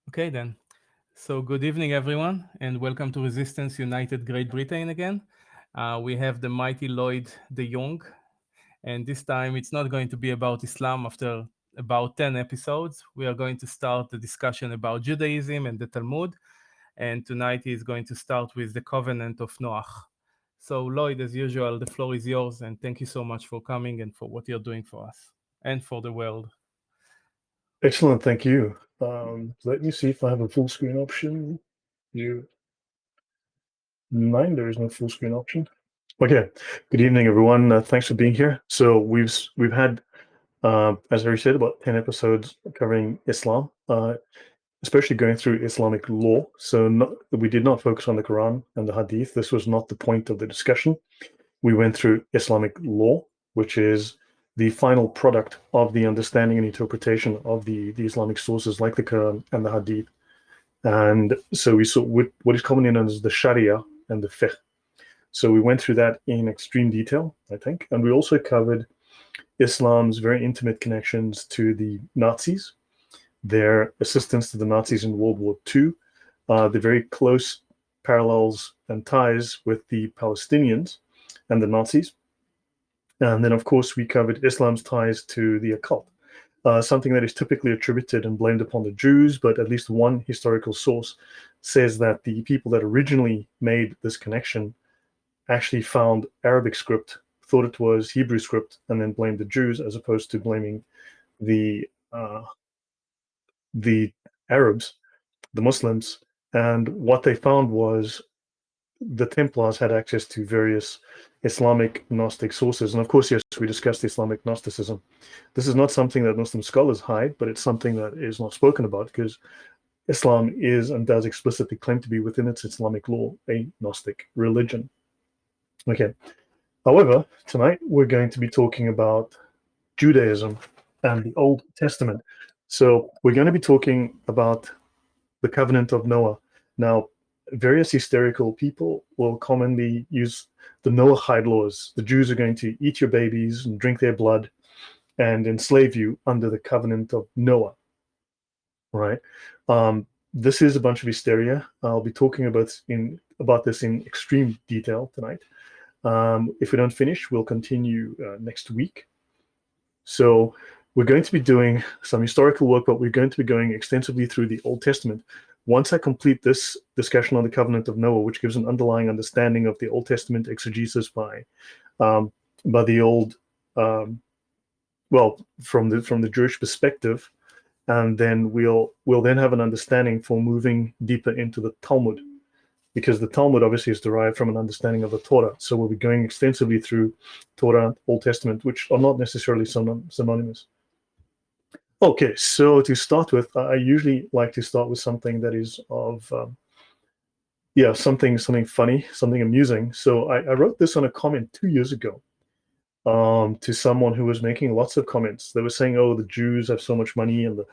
Okay, then. So, good evening, everyone, and welcome to Resistance United Great Britain again. We have the mighty Lloyd the Jongh, and this time it's not going to be about Islam after about 10 episodes. We are going to start the discussion about Judaism and the Talmud, and tonight is going to start with the covenant of Noach. So, Lloyd, as usual, the floor is yours, and thank you so much for coming and for what you're doing for us and for the world. Excellent, thank you. Let me see if I have a full screen option. You mind there is no full screen option. Okay. Good evening, everyone. Thanks for being here. So we've had, as I already said, about 10 episodes covering Islam, especially going through Islamic law. So we did not focus on the Quran and the Hadith. This was not the point of the discussion. We went through Islamic law, which is the final product of the understanding and interpretation of the Islamic sources like the Quran and the Hadith. And so we saw what is commonly known as the Sharia and the Fiqh. So we went through that in extreme detail, I think. And we also covered Islam's very intimate connections to the Nazis, their assistance to the Nazis in World War II, the very close parallels and ties with the Palestinians and the Nazis. And then, of course, we covered Islam's ties to the occult, something that is typically attributed and blamed upon the Jews, but at least one historical source says that the people that originally made this connection actually found Arabic script, thought it was Hebrew script, and then blamed the Jews as opposed to blaming the uh, the Arabs, the Muslims. And what they found was the Templars had access to various Islamic Gnostic sources. And of course, yes, we discussed Islamic Gnosticism. This is not something that Muslim scholars hide, but it's something that is not spoken about because Islam is and does explicitly claim to be within its Islamic law a Gnostic religion. Okay. However, tonight we're going to be talking about Judaism and the Old Testament. So we're going to be talking about the covenant of Noah. Now, various hysterical people will commonly use the Noahide laws. The Jews are going to eat your babies and drink their blood and enslave you under the covenant of Noah, right? This is a bunch of hysteria. I'll be talking about this in extreme detail tonight. If we don't finish, we'll continue next week. So we're going to be doing some historical work, but we're going to be going extensively through the Old Testament. Once I complete this discussion on the covenant of Noah, which gives an underlying understanding of the Old Testament exegesis by the old, from the Jewish perspective, and then we'll then have an understanding for moving deeper into the Talmud, because the Talmud obviously is derived from an understanding of the Torah. So we'll be going extensively through Torah, Old Testament, which are not necessarily synonymous. Okay, so to start with, I usually like to start with something that is of, something funny, something amusing. So I wrote this on a comment 2 years ago to someone who was making lots of comments. They were saying, "Oh, the Jews have so much money, and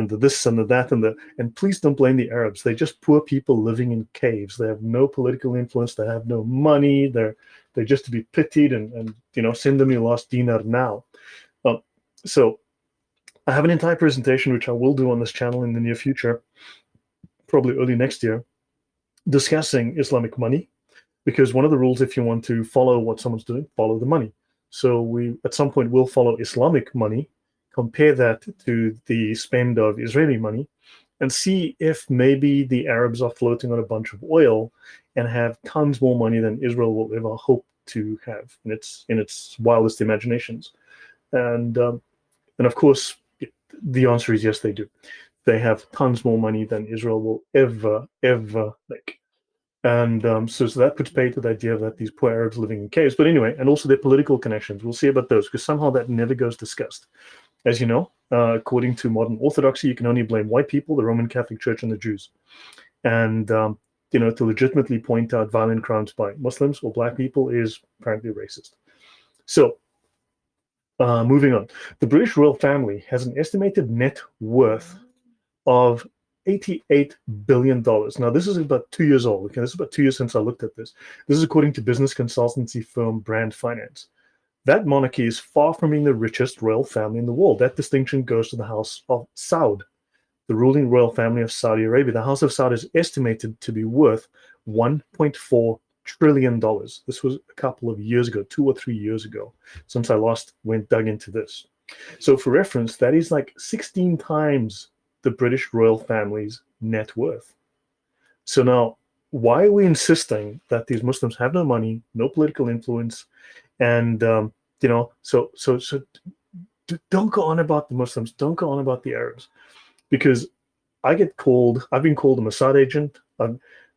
the this and the that and please don't blame the Arabs. They're just poor people living in caves. They have no political influence. They have no money. They're just to be pitied and send them your last dinar now." So I have an entire presentation which I will do on this channel in the near future, probably early next year, discussing Islamic money, because one of the rules, if you want to follow what someone's doing, follow the money. So we at some point will follow Islamic money, compare that to the spend of Israeli money, and see if maybe the Arabs are floating on a bunch of oil and have tons more money than Israel will ever hope to have in its wildest imaginations. And of course, the answer is yes, they do. They have tons more money than Israel will ever make. And so that puts paid to the idea that these poor Arabs living in caves. But anyway, and also their political connections. We'll see about those, because somehow that never goes discussed. As you know, according to modern orthodoxy, you can only blame white people, the Roman Catholic Church, and the Jews. And to legitimately point out violent crimes by Muslims or black people is apparently racist. So moving on. The British royal family has an estimated net worth of $88 billion. Now, this is about 2 years old. Okay, this is about 2 years since I looked at this. This is according to business consultancy firm Brand Finance. That monarchy is far from being the richest royal family in the world. That distinction goes to the House of Saud. the ruling royal family of Saudi Arabia. The House of Saud is estimated to be worth $1.4 trillion. This was a couple of years ago, 2 or 3 years ago, since I last dug into this. So for reference, that is like 16 times the British royal family's net worth. So now, why are we insisting that these Muslims have no money, no political influence, and so don't go on about the Muslims, don't go on about the Arabs, because I've been called a Mossad agent.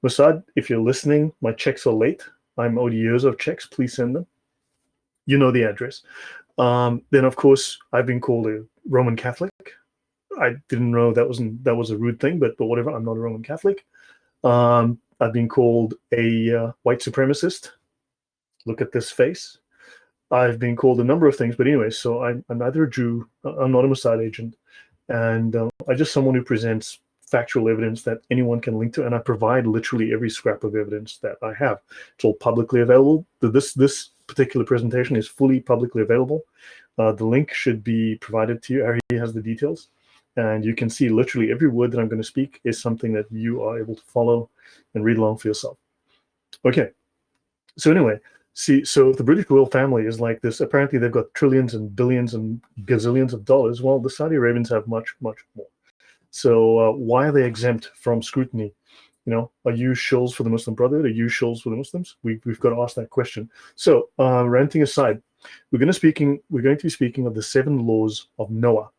Mossad, if you're listening, my checks are late. I'm owed years of checks. Please send them. You know the address. Then, of course, I've been called a Roman Catholic. I didn't know that was a rude thing, but whatever. I'm not a Roman Catholic. I've been called a white supremacist. Look at this face. I've been called a number of things, but anyway, so I'm neither a Jew, I'm not a Mossad agent, and I'm just someone who presents factual evidence that anyone can link to, and I provide literally every scrap of evidence that I have. It's all publicly available. This particular presentation is fully publicly available. The link should be provided to you. Harry has the details, and you can see literally every word that I'm going to speak is something that you are able to follow and read along for yourself. Okay, so anyway, so the British royal family is like this. Apparently, they've got trillions and billions and gazillions of dollars. Well, the Saudi Arabians have much, much more. So why are they exempt from scrutiny? Are you shills for the Muslim Brotherhood? Are you shills for the Muslims? We've got to ask that question. So ranting aside, we're going to be speaking of the 7 laws of Noah.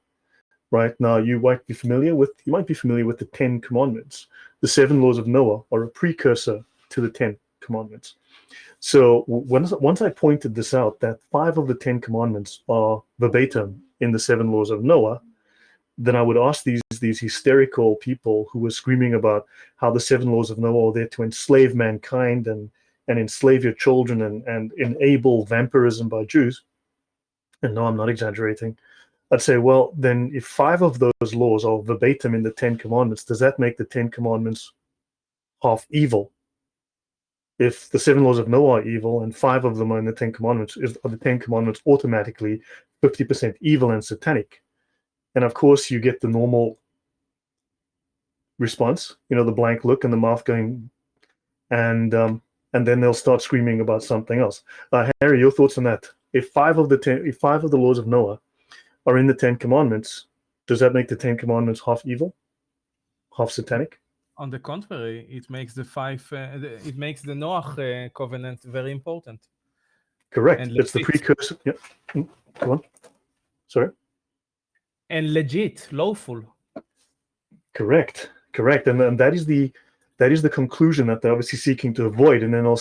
Right now, you might be familiar with the 10 Commandments. The 7 laws of Noah are a precursor to the 10 Commandments. So once I pointed this out, that 5 of the 10 Commandments are verbatim in the 7 laws of Noah, then I would ask these hysterical people who were screaming about how the 7 laws of Noah are there to enslave mankind and enslave your children and enable vampirism by Jews. And no, I'm not exaggerating. I'd say, well, then if 5 of those laws are verbatim in the 10 Commandments, does that make the 10 Commandments half evil? If the 7 laws of Noah are evil and 5 of them are in the 10 Commandments, are the 10 Commandments automatically 50% evil and satanic? And of course, you get the normal response, the blank look and the mouth going, and then they'll start screaming about something else. Harry, your thoughts on that? If 5 of the laws of Noah are in the 10 Commandments, does that make the 10 Commandments half evil, half satanic? On the contrary, it makes the Noach covenant very important. Correct. It's the precursor. Yeah. Go on. Sorry. And legit, lawful. Correct. And that is the conclusion that they're obviously seeking to avoid. And then I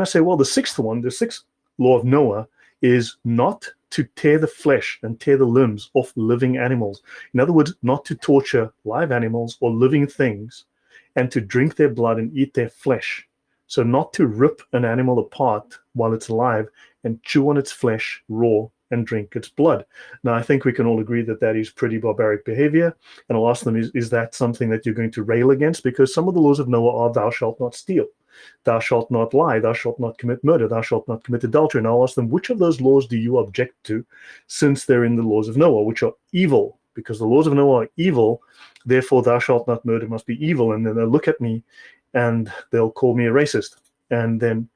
say, well, the 6th law of Noah is not to tear the flesh and tear the limbs off living animals. In other words, not to torture live animals or living things, and to drink their blood and eat their flesh. So not to rip an animal apart while it's alive and chew on its flesh raw and drink its blood. Now, I think we can all agree that that is pretty barbaric behavior. And I'll ask them, is that something that you're going to rail against? Because some of the laws of Noah are, thou shalt not steal, thou shalt not lie, thou shalt not commit murder, thou shalt not commit adultery. And I'll ask them, which of those laws do you object to, since they're in the laws of Noah, which are evil? Because the laws of Noah are evil, therefore thou shalt not murder must be evil. And then they'll look at me and they'll call me a racist. And then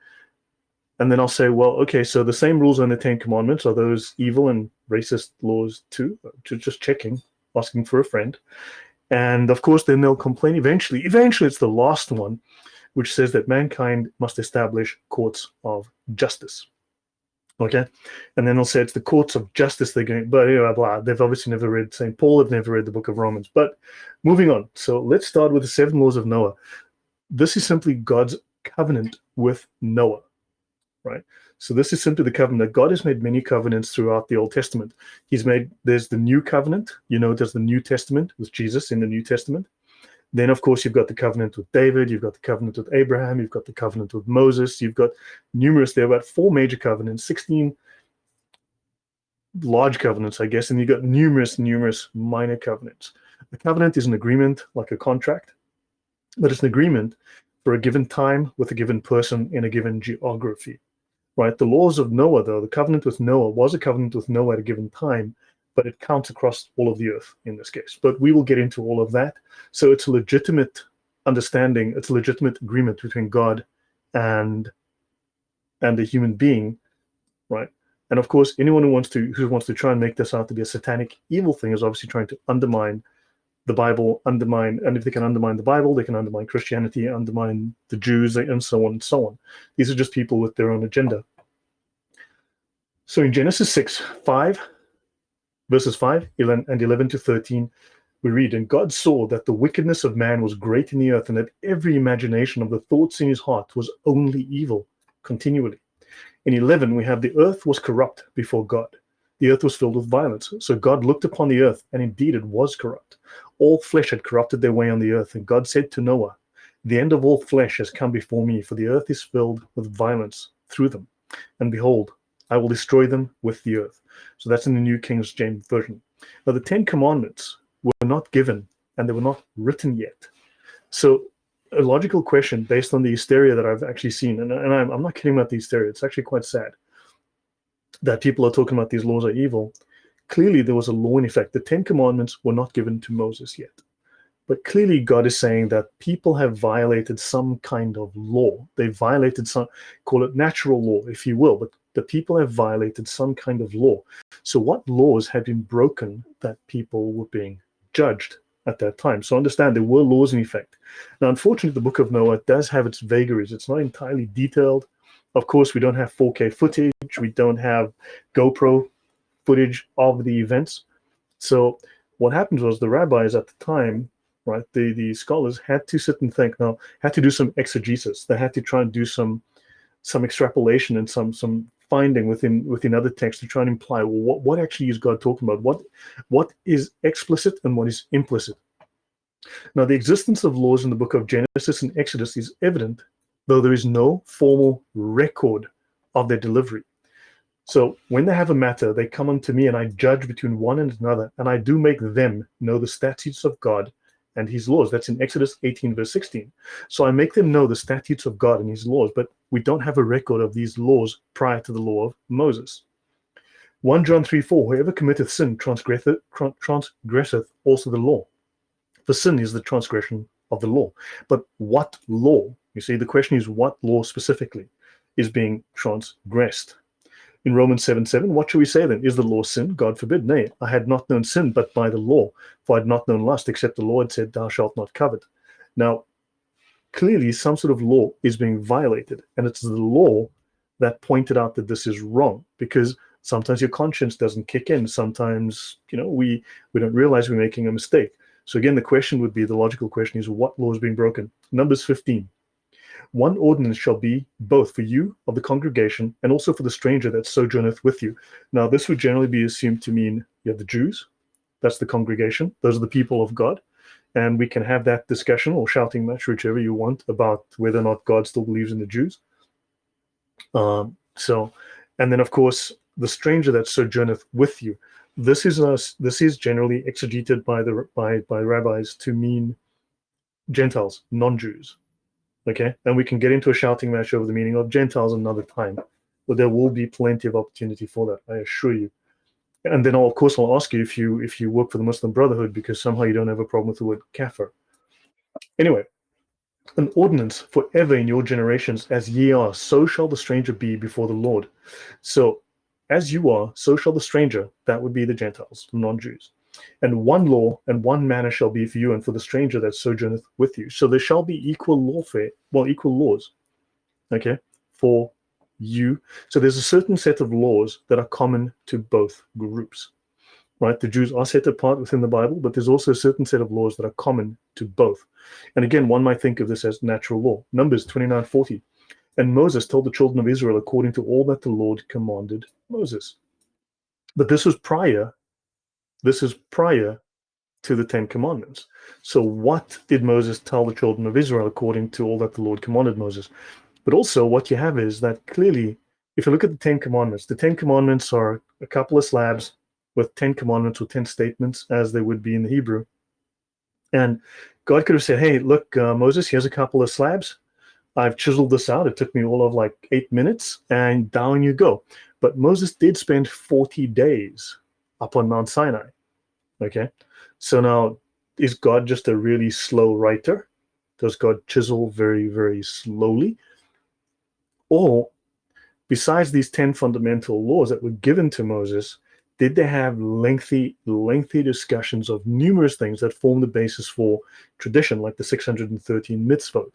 I'll say, well, okay, so the same rules on the 10 Commandments, are those evil and racist laws too? Just checking, asking for a friend. And of course, then they'll complain. Eventually, it's the last one, which says that mankind must establish courts of justice. Okay, and then they'll say it's the courts of justice they're going, but blah, blah. They've obviously never read St. Paul, they've never read the book of Romans. But moving on, so let's start with the 7 laws of Noah. This is simply God's covenant with Noah, right? So this is simply the covenant. God has made many covenants throughout the Old Testament. There's the New Covenant, there's the New Testament with Jesus in the New Testament. Then, of course, you've got the covenant with David, you've got the covenant with Abraham, you've got the covenant with Moses, you've got there are about 4 major covenants, 16 large covenants, I guess, and you've got numerous minor covenants. A covenant is an agreement, like a contract, but it's an agreement for a given time with a given person in a given geography, right? The laws of Noah, though, the covenant with Noah was a covenant with Noah at a given time, but it counts across all of the earth in this case. But we will get into all of that. So it's a legitimate understanding, it's a legitimate agreement between God and the human being, right? And of course, anyone who wants to try and make this out to be a satanic evil thing is obviously trying to undermine the Bible, and if they can undermine the Bible, they can undermine Christianity, undermine the Jews, and so on and so on. These are just people with their own agenda. So in Genesis 6, 5, verses 5 and 11 to 13, we read, "And God saw that the wickedness of man was great in the earth, and that every imagination of the thoughts in his heart was only evil continually." In 11, we have the earth was corrupt before God. The earth was filled with violence. So God looked upon the earth, and indeed it was corrupt. All flesh had corrupted their way on the earth. And God said to Noah, "The end of all flesh has come before me, for the earth is filled with violence through them. And behold, I will destroy them with the earth." So that's in the New King James Version. Now, the Ten Commandments were not given, and they were not written yet. So a logical question based on the hysteria that I've actually seen, and I'm not kidding about the hysteria, it's actually quite sad that people are talking about these laws are evil. Clearly, there was a law in effect. The Ten Commandments were not given to Moses yet. But clearly, God is saying that people have violated some kind of law. They violated some, call it natural law, if you will, but the people have violated some kind of law. So what laws had been broken that people were being judged at that time? So understand, there were laws in effect. Now, unfortunately, the book of Noah does have its vagaries. It's not entirely detailed. Of course, we don't have 4K footage. We don't have GoPro footage of the events. So what happened was the rabbis at the time, right, the scholars had to sit and think, now, had to do some exegesis. They had to try and do some extrapolation and some finding within other texts to try and imply, well, what actually is God talking about? What is explicit and what is implicit? Now, the existence of laws in the book of Genesis and Exodus is evident, though there is no formal record of their delivery. So when they have a matter, they come unto me, and I judge between one and another, and I do make them know the statutes of God and his laws. That's in Exodus 18, verse 16. So I make them know the statutes of God and his laws, but we don't have a record of these laws prior to the law of Moses. 1 John 3, 4, whoever committeth sin transgresseth also the law. For sin is the transgression of the law. But what law? You see, the question is what law specifically is being transgressed? In Romans 7:7, what shall we say then? Is the law sin? God forbid. Nay, I had not known sin but by the law, for I had not known lust, except the Lord said, thou shalt not covet. Now, clearly some sort of law is being violated, and it's the law that pointed out that this is wrong, because sometimes your conscience doesn't kick in. Sometimes, we don't realize we're making a mistake. So again, the question would be, the logical question is, what law is being broken? Numbers 15. One ordinance shall be both for you of the congregation and also for the stranger that sojourneth with you. Now, this would generally be assumed to mean you have the Jews. That's the congregation. Those are the people of God. And we can have that discussion or shouting match, whichever you want, about whether or not God still believes in the Jews. And then, of course, the stranger that sojourneth with you. This is generally exegeted by rabbis to mean Gentiles, non-Jews. Okay, and we can get into a shouting match over the meaning of Gentiles another time, but there will be plenty of opportunity for that, I assure you. And then, of course, I'll ask you if you work for the Muslim Brotherhood, because somehow you don't have a problem with the word kafir. Anyway, an ordinance forever in your generations, as ye are, so shall the stranger be before the Lord. So, as you are, so shall the stranger, that would be the Gentiles, the non-Jews. And one law and one manner shall be for you and for the stranger that sojourneth with you. So there shall be equal laws, okay, for you. So there's a certain set of laws that are common to both groups, right? The Jews are set apart within the Bible, but there's also a certain set of laws that are common to both. And again, one might think of this as natural law. Numbers 29:40. And Moses told the children of Israel according to all that the Lord commanded Moses. But this is prior to the Ten Commandments. So what did Moses tell the children of Israel according to all that the Lord commanded Moses? But also what you have is that clearly, if you look at the Ten Commandments are a couple of slabs with 10 commandments or 10 statements, as they would be in the Hebrew. And God could have said, hey, look, Moses, here's a couple of slabs. I've chiseled this out. It took me all of like 8 minutes, and down you go. But Moses did spend 40 days up on Mount Sinai. Okay, so now, is God just a really slow writer? Does God chisel very, very slowly? Or besides these 10 fundamental laws that were given to Moses, did they have lengthy discussions of numerous things that form the basis for tradition, like the 613 mitzvot,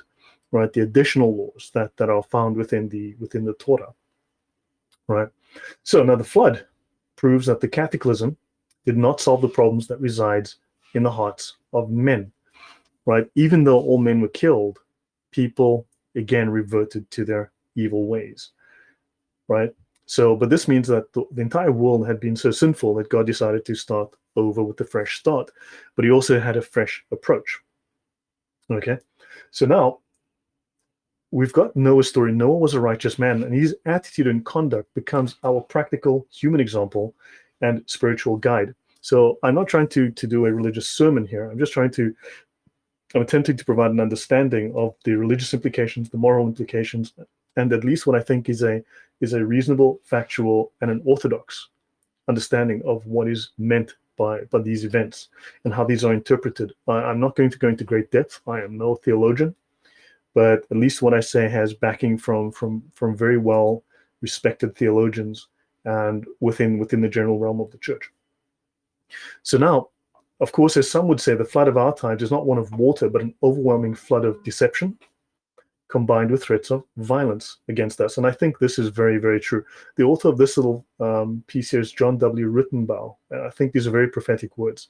right? The additional laws that are found within the Torah, right? So now the flood proves that the cataclysm did not solve the problems that resides in the hearts of men, right? Even though all men were killed, people again reverted to their evil ways, right? So, but this means that the entire world had been so sinful that God decided to start over with a fresh start, but he also had a fresh approach. Okay, so now we've got Noah's story. Noah was a righteous man, and his attitude and conduct becomes our practical human example and spiritual guide. So I'm not trying to do a religious sermon here. I'm attempting to provide an understanding of the religious implications, the moral implications, and at least what I think is a reasonable, factual, and an orthodox understanding of what is meant by these events and how these are interpreted. I'm not going to go into great depth. I am no theologian, but at least what I say has backing from very well respected theologians and within the general realm of the church. So now, of course, as some would say, the flood of our times is not one of water, but an overwhelming flood of deception combined with threats of violence against us. And I think this is very, very true. The author of this little piece here is John W. Rittenbaugh. I think these are very prophetic words.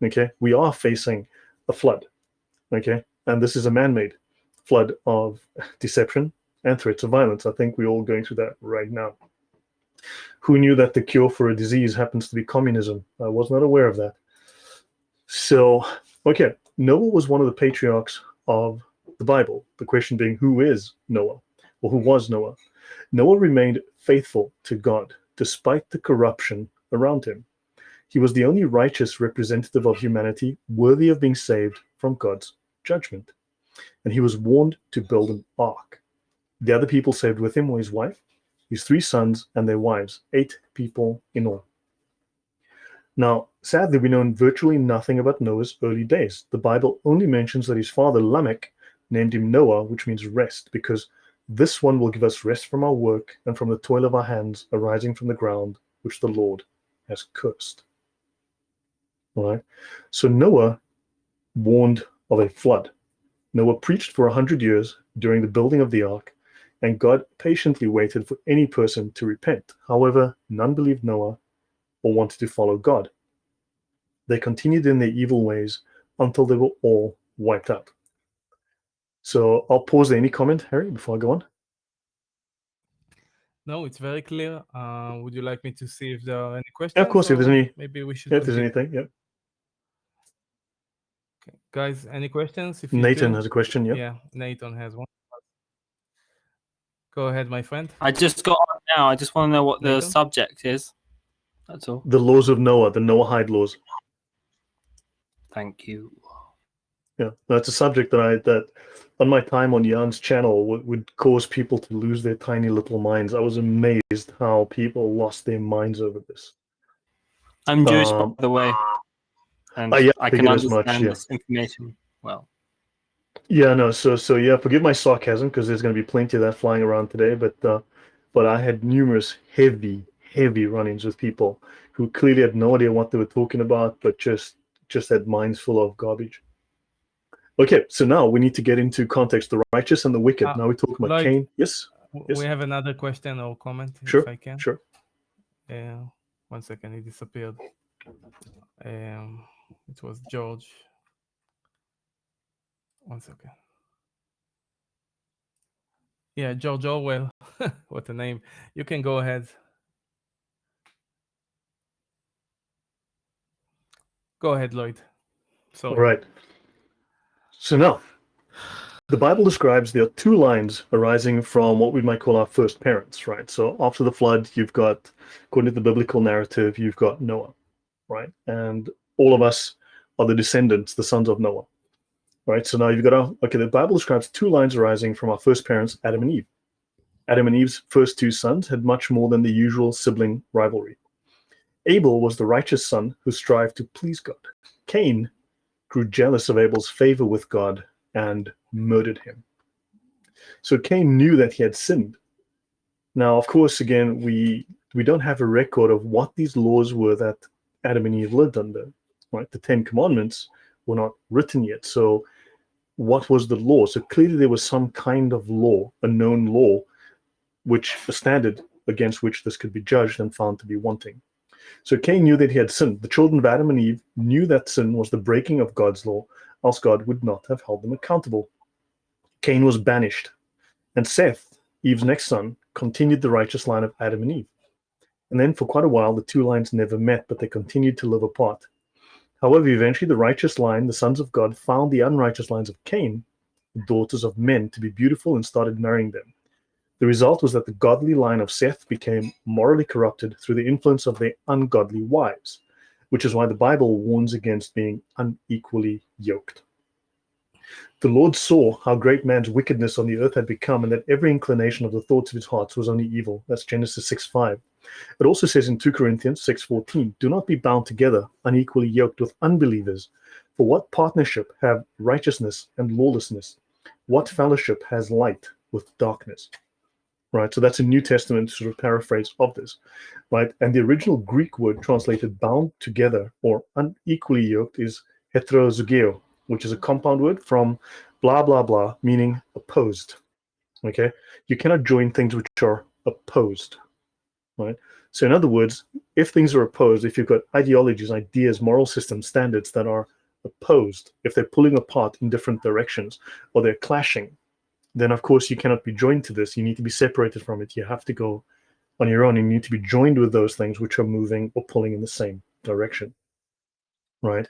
Okay, we are facing a flood. Okay, and this is a man-made flood of deception and threats of violence. I think we're all going through that right now. Who knew that the cure for a disease happens to be communism? I was not aware of that. So, okay, Noah was one of the patriarchs of the Bible. The question being, who is Noah? Or who was Noah? Noah remained faithful to God despite the corruption around him. He was the only righteous representative of humanity worthy of being saved from God's judgment. And he was warned to build an ark. The other people saved with him were his wife, his 3 sons, and their wives, 8 people in all. Now, sadly, we know virtually nothing about Noah's early days. The Bible only mentions that his father Lamech named him Noah, which means rest, because this one will give us rest from our work and from the toil of our hands arising from the ground, which the Lord has cursed. All right. So Noah warned of a flood. Noah preached for 100 years during the building of the ark, and God patiently waited for any person to repent. However, none believed Noah or wanted to follow God. They continued in their evil ways until they were all wiped out. So I'll pause there. Any comment, Harry, before I go on? No, it's very clear. Would you like me to see if there are any Yeah, of questions, course, or maybe we should if there's continue? anything, yeah. Okay. Guys, any questions? If you Nathan do, has a question, yeah. yeah, Nathan has one. Go ahead, my friend. I just got on now. I just want to know what the Nathan? subject is. That's all. The laws of Noah, the Noahide laws. Thank you. Yeah, that's a subject that on my time on Jan's channel would cause people to lose their tiny little minds. I was amazed how people lost their minds over this. I'm Jewish, by the way, and yeah, I can figured as much, understand yeah. this information well. Yeah, no, so yeah, forgive my sarcasm because there's going to be plenty of that flying around today, but I had numerous heavy run-ins with people who clearly had no idea what they were talking about, but just had minds full of garbage. Okay, so now we need to get into context, the righteous and the wicked. Now we're talking about Lloyd, Cain. Yes? We have another question or comment, Sure, if I can. sure. 1 second, it disappeared. It was George. 1 second. Yeah, George Orwell. What a name. You can go ahead. Go ahead, Lloyd. Sorry. All right. So now, the Bible describes there are 2 lines arising from what we might call our first parents, right? So after the flood, you've got, according to the biblical narrative, you've got Noah, right? And all of us are the descendants, the sons of Noah, right? So now you've got the Bible describes 2 lines arising from our first parents, Adam and Eve. Adam and Eve's first 2 sons had much more than the usual sibling rivalry. Abel was the righteous son who strived to please God. Cain grew jealous of Abel's favor with God and murdered him. So Cain knew that he had sinned. Now, of course, again, we don't have a record of what these laws were that Adam and Eve lived under. Right? The Ten Commandments were not written yet. So what was the law? So clearly there was some kind of law, a known law, which a standard against which this could be judged and found to be wanting. So Cain knew that he had sinned. The children of Adam and Eve knew that sin was the breaking of God's law, else God would not have held them accountable. Cain was banished, and Seth, Eve's next son, continued the righteous line of Adam and Eve. And then for quite a while, the two lines never met, but they continued to live apart. However, eventually the righteous line, the sons of God, found the unrighteous lines of Cain, the daughters of men, to be beautiful and started marrying them. The result was that the godly line of Seth became morally corrupted through the influence of their ungodly wives, which is why the Bible warns against being unequally yoked. The Lord saw how great man's wickedness on the earth had become, and that every inclination of the thoughts of his heart was only evil. That's Genesis 6:5. It also says in 2 Corinthians 6:14, do not be bound together, unequally yoked with unbelievers. For what partnership have righteousness and lawlessness? What fellowship has light with darkness? Right, so that's a New Testament sort of paraphrase of this, right? And the original Greek word translated bound together or unequally yoked is heterozygeo, which is a compound word from blah, blah, blah, meaning opposed, okay? You cannot join things which are opposed, right? So in other words, if things are opposed, if you've got ideologies, ideas, moral systems, standards that are opposed, if they're pulling apart in different directions or they're clashing, then of course you cannot be joined to this. You need to be separated from it. You have to go on your own. You need to be joined with those things which are moving or pulling in the same direction, right?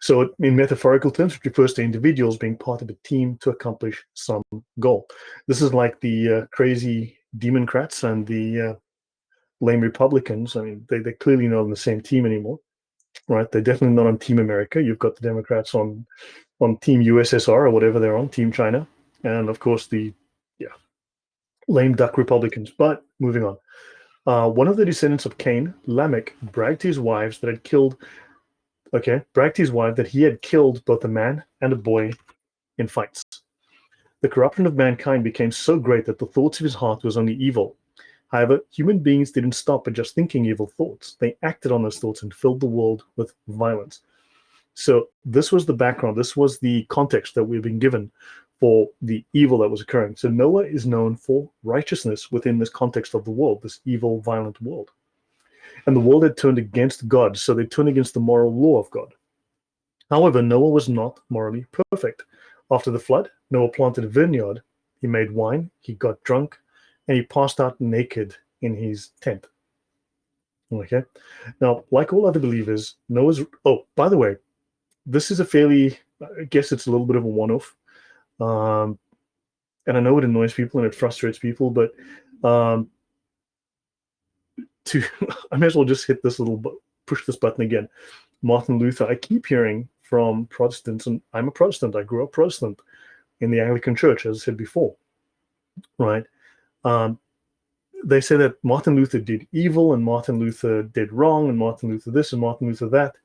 So in metaphorical terms, it refers to individuals being part of a team to accomplish some goal. This is like the crazy Democrats and the lame Republicans. I mean, they're clearly not on the same team anymore, right? They're definitely not on Team America. You've got the Democrats on Team USSR or whatever they're on, Team China. And of course, the lame duck Republicans. But moving on. One of the descendants of Cain, Lamech, bragged to his wife that he had killed both a man and a boy in fights. The corruption of mankind became so great that the thoughts of his heart was only evil. However, human beings didn't stop at just thinking evil thoughts. They acted on those thoughts and filled the world with violence. So this was the background. This was the context that we've been given for the evil that was occurring. So Noah is known for righteousness within this context of the world, this evil, violent world. And the world had turned against God, so they turned against the moral law of God. However, Noah was not morally perfect. After the flood, Noah planted a vineyard, he made wine, he got drunk, and he passed out naked in his tent. Okay? Now, like all other believers, by the way, this is I guess it's a little bit of a one-off. And I know it annoys people and it frustrates people, but I may as well just push this button again. Martin Luther, I keep hearing from Protestants, and I'm a Protestant. I grew up Protestant in the Anglican Church, as I said before, right? They say that Martin Luther did evil and Martin Luther did wrong and Martin Luther this and Martin Luther that.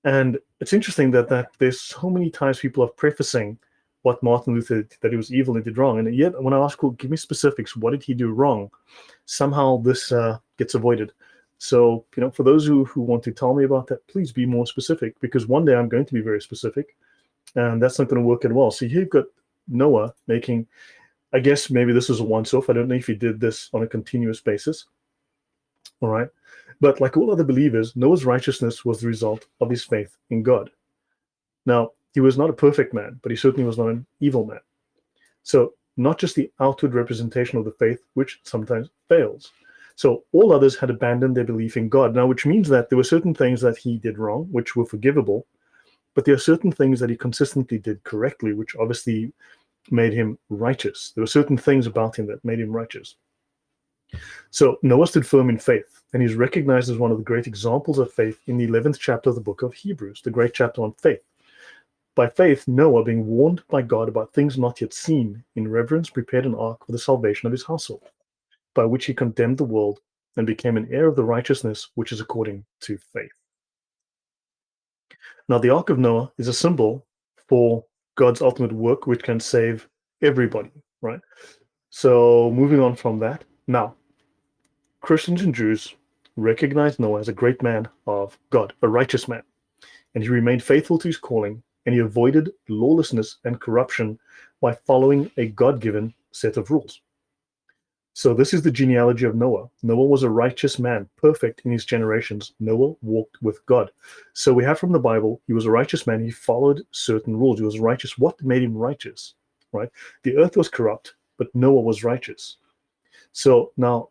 And it's interesting that there's so many times people are prefacing what Martin Luther, that he was evil and did wrong. And yet when I ask, well, give me specifics, what did he do wrong? Somehow this gets avoided. So, for those who want to tell me about that, please be more specific, because one day I'm going to be very specific and that's not going to work out well. So here you've got Noah making, I guess maybe this was a once-off. I don't know if he did this on a continuous basis. All right. But like all other believers, Noah's righteousness was the result of his faith in God. Now, he was not a perfect man, but he certainly was not an evil man. So not just the outward representation of the faith, which sometimes fails. So all others had abandoned their belief in God. Now, which means that there were certain things that he did wrong, which were forgivable, but there are certain things that he consistently did correctly, which obviously made him righteous. There were certain things about him that made him righteous. So Noah stood firm in faith, and he's recognized as one of the great examples of faith in the 11th chapter of the book of Hebrews, the great chapter on faith. By faith, Noah, being warned by God about things not yet seen, in reverence prepared an ark for the salvation of his household, by which he condemned the world and became an heir of the righteousness which is according to faith. Now, the Ark of Noah is a symbol for God's ultimate work, which can save everybody, right? So moving on from that, now, Christians and Jews recognize Noah as a great man of God, a righteous man, and he remained faithful to his calling, and he avoided lawlessness and corruption by following a God-given set of rules. So this is the genealogy of Noah. Noah was a righteous man, perfect in his generations. Noah walked with God. So we have from the Bible, he was a righteous man. He followed certain rules. He was righteous. What made him righteous, right? The earth was corrupt, but Noah was righteous. So now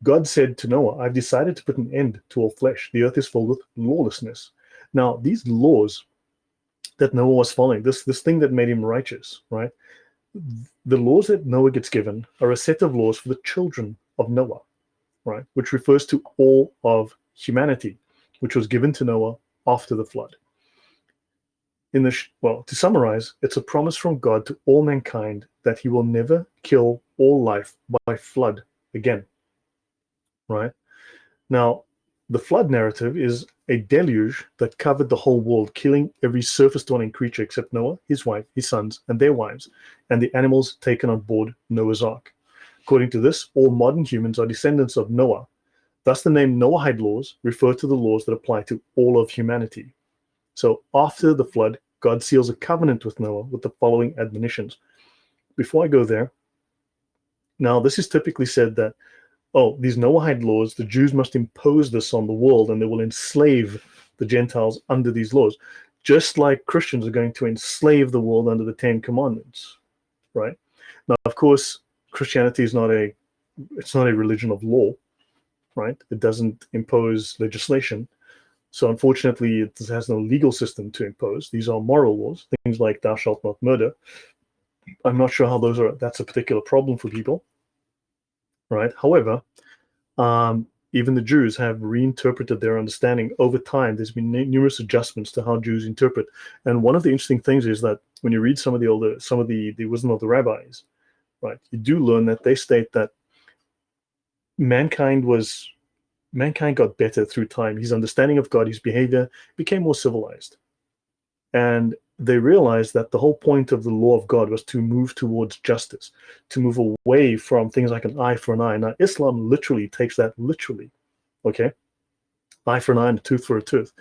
God said to Noah, I've decided to put an end to all flesh. The earth is filled with lawlessness. Now, these laws that Noah was following, this thing that made him righteous, right? The laws that Noah gets given are a set of laws for the children of Noah, right? Which refers to all of humanity, which was given to Noah after the flood. Well, to summarize, it's a promise from God to all mankind that he will never kill all life by flood again, right? Now, the flood narrative is a deluge that covered the whole world, killing every surface-dwelling creature except Noah, his wife, his sons, and their wives, and the animals taken on board Noah's Ark. According to this, all modern humans are descendants of Noah. Thus, the name Noahide laws refer to the laws that apply to all of humanity. So after the flood, God seals a covenant with Noah with the following admonitions. Before I go there, now this is typically said that these Noahide laws, the Jews must impose this on the world and they will enslave the Gentiles under these laws, just like Christians are going to enslave the world under the Ten Commandments, right? Now, of course, Christianity is it's not a religion of law, right? It doesn't impose legislation. So unfortunately, it has no legal system to impose. These are moral laws, things like thou shalt not murder. I'm not sure how that's a particular problem for people, right? However, even the Jews have reinterpreted their understanding over time. There's been numerous adjustments to how Jews interpret. And one of the interesting things is that when you read some of the wisdom of the rabbis, right, you do learn that they state that mankind got better through time. His understanding of God, his behavior became more civilized. And they realized that the whole point of the law of God was to move towards justice, to move away from things like an eye for an eye. Now, Islam literally takes that literally, okay? Eye for an eye and a tooth for a tooth.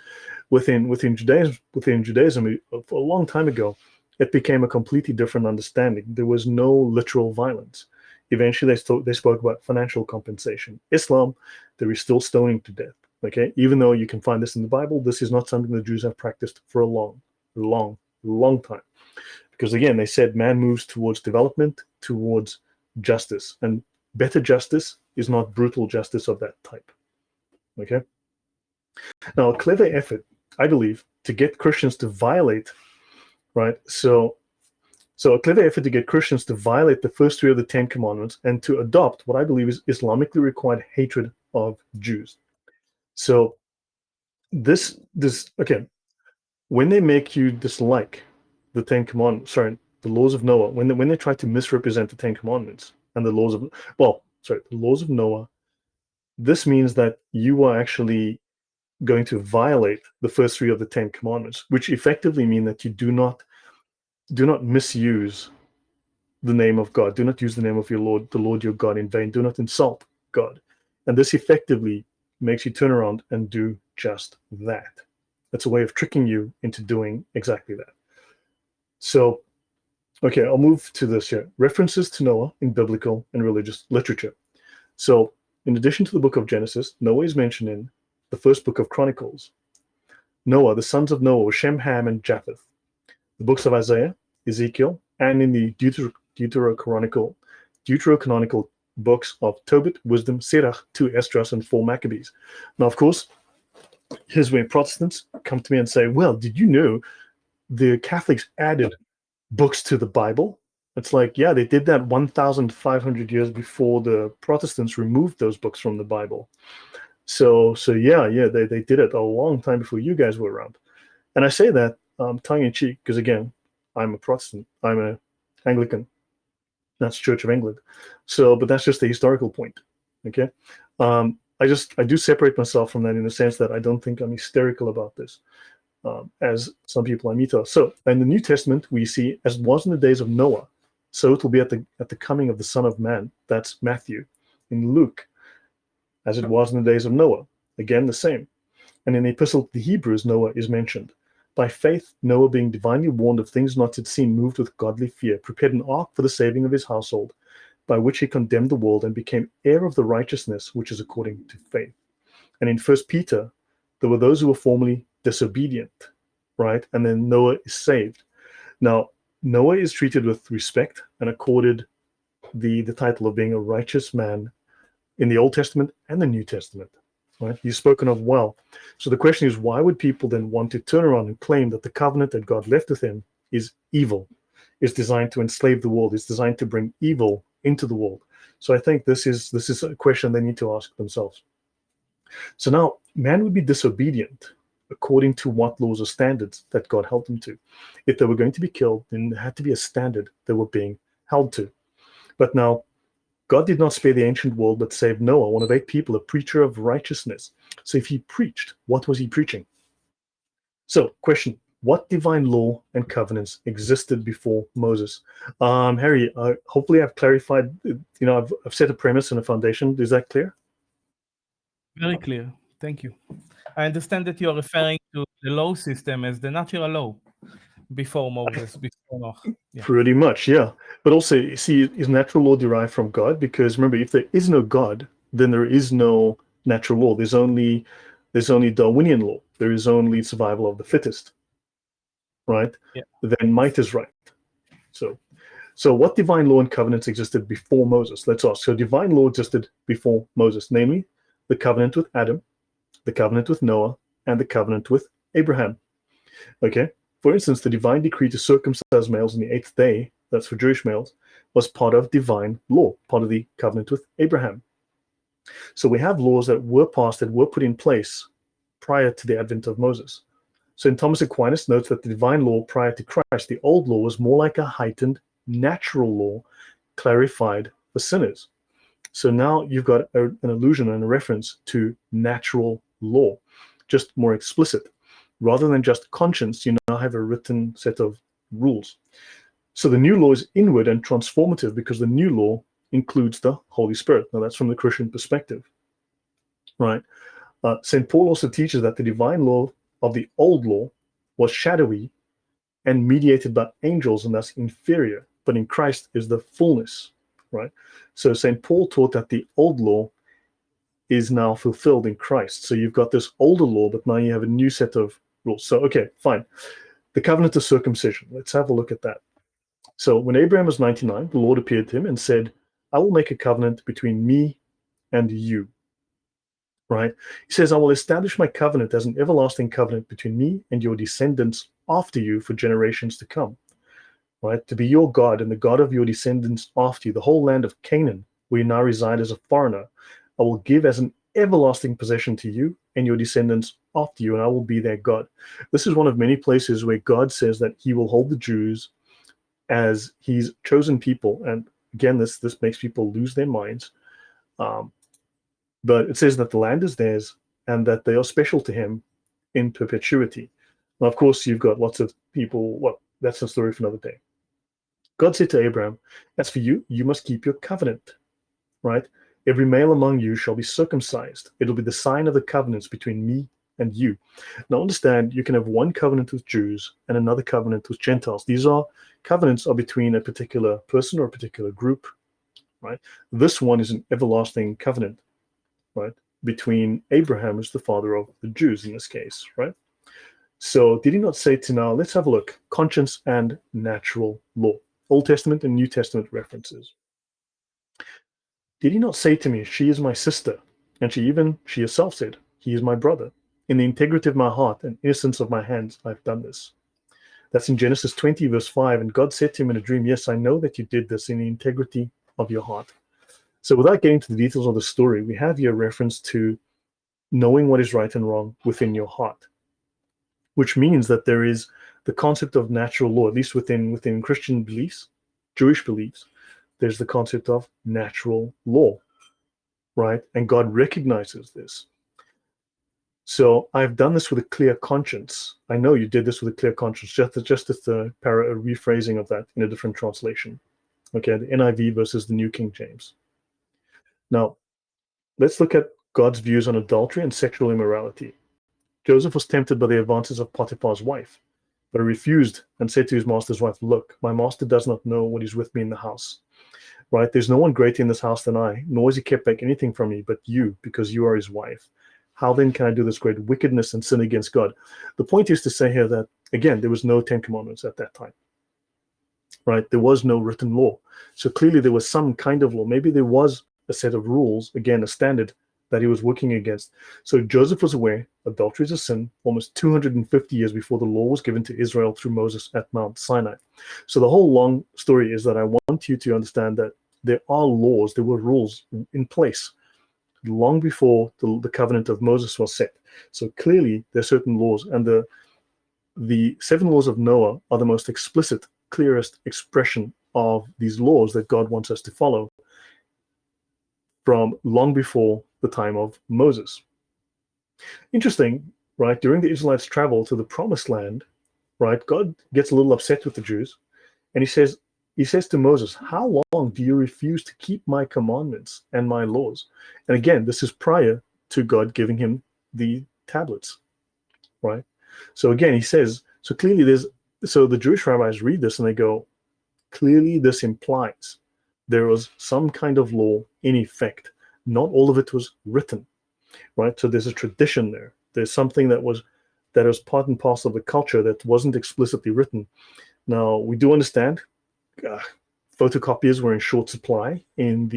Within Judaism, a long time ago, it became a completely different understanding. There was no literal violence. Eventually, they spoke about financial compensation. Islam, there is still stoning to death, okay? Even though you can find this in the Bible, this is not something the Jews have practiced for a long time. Because again, they said man moves towards development, towards justice, and better justice is not brutal justice of that type. Okay. Now, a clever effort, I believe, to get Christians to violate, right? So a clever effort to get Christians to violate the first three of the Ten Commandments and to adopt what I believe is Islamically required hatred of Jews. So this okay. When they make you dislike the the laws of Noah, when they try to misrepresent the Ten Commandments and the laws of Noah, this means that you are actually going to violate the first three of the Ten Commandments, which effectively mean that you do not misuse the name of God. Do not use the name of your Lord, the Lord your God, in vain. Do not insult God. And this effectively makes you turn around and do just that. It's a way of tricking you into doing exactly that. So, okay, I'll move to this here. References to Noah in biblical and religious literature. So, in addition to the book of Genesis, Noah is mentioned in the first book of Chronicles. Noah, the sons of Noah were Shem, Ham, and Japheth. The books of Isaiah, Ezekiel, and in the Deuterocanonical books of Tobit, Wisdom, Sirach, 2 Esdras, and 4 Maccabees. Now, of course, here's where Protestants come to me and say, well, did you know the Catholics added books to the Bible? It's like, yeah, they did that 1,500 years before the Protestants removed those books from the Bible. So yeah, they did it a long time before you guys were around. And I say that tongue in cheek because, again, I'm a Protestant. I'm an Anglican. That's Church of England. So, but that's just the historical point. Okay. I do separate myself from that in the sense that I don't think I'm hysterical about this, as some people I meet are. So in the New Testament, we see, as it was in the days of Noah, so it will be at the coming of the Son of Man. That's Matthew. In Luke, as it was in the days of Noah, again the same. And in the Epistle to the Hebrews, Noah is mentioned. By faith, Noah, being divinely warned of things not yet seen, moved with godly fear, prepared an ark for the saving of his household, by which he condemned the world and became heir of the righteousness which is according to faith. And in First Peter, there were those who were formerly disobedient, right? And then Noah is saved. Now, Noah is treated with respect and accorded the title of being a righteous man in the Old Testament and the New Testament, right? He's spoken of well. So the question is, why would people then want to turn around and claim that the covenant that God left with him is evil, is designed to enslave the world, is designed to bring evil into the world? So I think this is a question they need to ask themselves. So now, man would be disobedient according to what laws or standards that God held them to. If they were going to be killed, then there had to be a standard they were being held to. But now, God did not spare the ancient world, but saved Noah, one of 8 people, a preacher of righteousness. So if he preached, what was he preaching? So, question, what divine law and covenants existed before Moses? Harry, hopefully I've clarified, I've set a premise and a foundation. Is that clear? Very clear. Thank you. I understand that you're referring to the law system as the natural law before Moses, before Noah. Yeah. Pretty much, yeah. But also, you see, is natural law derived from God? Because remember, if there is no God, then there is no natural law. There's only Darwinian law. There is only survival of the fittest, right? Yeah. Then might is right. So what divine law and covenants existed before Moses? Let's ask. So divine law existed before Moses, namely the covenant with Adam, the covenant with Noah, and the covenant with Abraham. Okay. For instance, the divine decree to circumcise males on the 8th day, that's for Jewish males, was part of divine law, part of the covenant with Abraham. So we have laws that were passed, that were put in place prior to the advent of Moses. So in Thomas Aquinas notes that the divine law prior to Christ, the old law, was more like a heightened natural law clarified for sinners. So now you've got an allusion and a reference to natural law, just more explicit. Rather than just conscience, you now have a written set of rules. So the new law is inward and transformative because the new law includes the Holy Spirit. Now that's from the Christian perspective, right? St. Paul also teaches that the divine law of the old law was shadowy and mediated by angels and thus inferior, but in Christ is the fullness, right? So St. Paul taught that the old law is now fulfilled in Christ. So you've got this older law, but now you have a new set of rules. So, okay, fine. The covenant of circumcision. Let's have a look at that. So when Abraham was 99, the Lord appeared to him and said, I will make a covenant between me and you, right? He says, I will establish my covenant as an everlasting covenant between me and your descendants after you for generations to come, right? To be your God and the God of your descendants after you, the whole land of Canaan, where you now reside as a foreigner, I will give as an everlasting possession to you and your descendants after you, and I will be their God. This is one of many places where God says that he will hold the Jews as his chosen people. And again, this makes people lose their minds. But it says that the land is theirs and that they are special to him in perpetuity. Now, of course, you've got lots of people. Well, that's a story for another day. God said to Abraham, as for you, you must keep your covenant, right? Every male among you shall be circumcised. It'll be the sign of the covenants between me and you. Now understand, you can have one covenant with Jews and another covenant with Gentiles. These are covenants are between a particular person or a particular group, right? This one is an everlasting covenant, right? Between Abraham, who's the father of the Jews in this case, right? So did he not say to now, let's have a look, conscience and natural law, Old Testament and New Testament references. Did he not say to me, she is my sister? And she herself said, he is my brother. In the integrity of my heart and innocence of my hands, I've done this. That's in Genesis 20, verse 5. And God said to him in a dream, yes, I know that you did this in the integrity of your heart. So without getting to the details of the story, we have here reference to knowing what is right and wrong within your heart, which means that there is the concept of natural law, at least within Christian beliefs, Jewish beliefs. There's the concept of natural law. right? And God recognizes this. So I've done this with a clear conscience. I know you did this with a clear conscience, just as the rephrasing of that in a different translation. Okay, the NIV versus the New King James. Now, let's look at God's views on adultery and sexual immorality. Joseph was tempted by the advances of Potiphar's wife, but he refused and said to his master's wife, "Look, my master does not know what is with me in the house. Right? There's no one greater in this house than I, nor has he kept back anything from me but you, because you are his wife. How then can I do this great wickedness and sin against God?" The point is to say here that, again, there was no Ten Commandments at that time. Right? There was no written law. So clearly there was some kind of law. Maybe there was a set of rules, again, a standard that he was working against. So Joseph was aware adultery is a sin almost 250 years before the law was given to Israel through Moses at Mount Sinai. So the whole long story is that I want you to understand that there are laws, there were rules in place long before the covenant of Moses was set. So clearly there are certain laws, and the 7 laws of Noah are the most explicit, clearest expression of these laws that God wants us to follow from long before the time of Moses. Interesting, right? During the Israelites' travel to the promised land, right, God gets a little upset with the Jews, and he says to Moses, "How long do you refuse to keep my commandments and my laws?" And again, this is prior to God giving him the tablets, right? So again, he says, so clearly so the Jewish rabbis read this and they go, clearly this implies there was some kind of law in effect. Not all of it was written, right? So there's a tradition there. There's something that was part and parcel of the culture that wasn't explicitly written. Now, we do understand photocopiers were in short supply in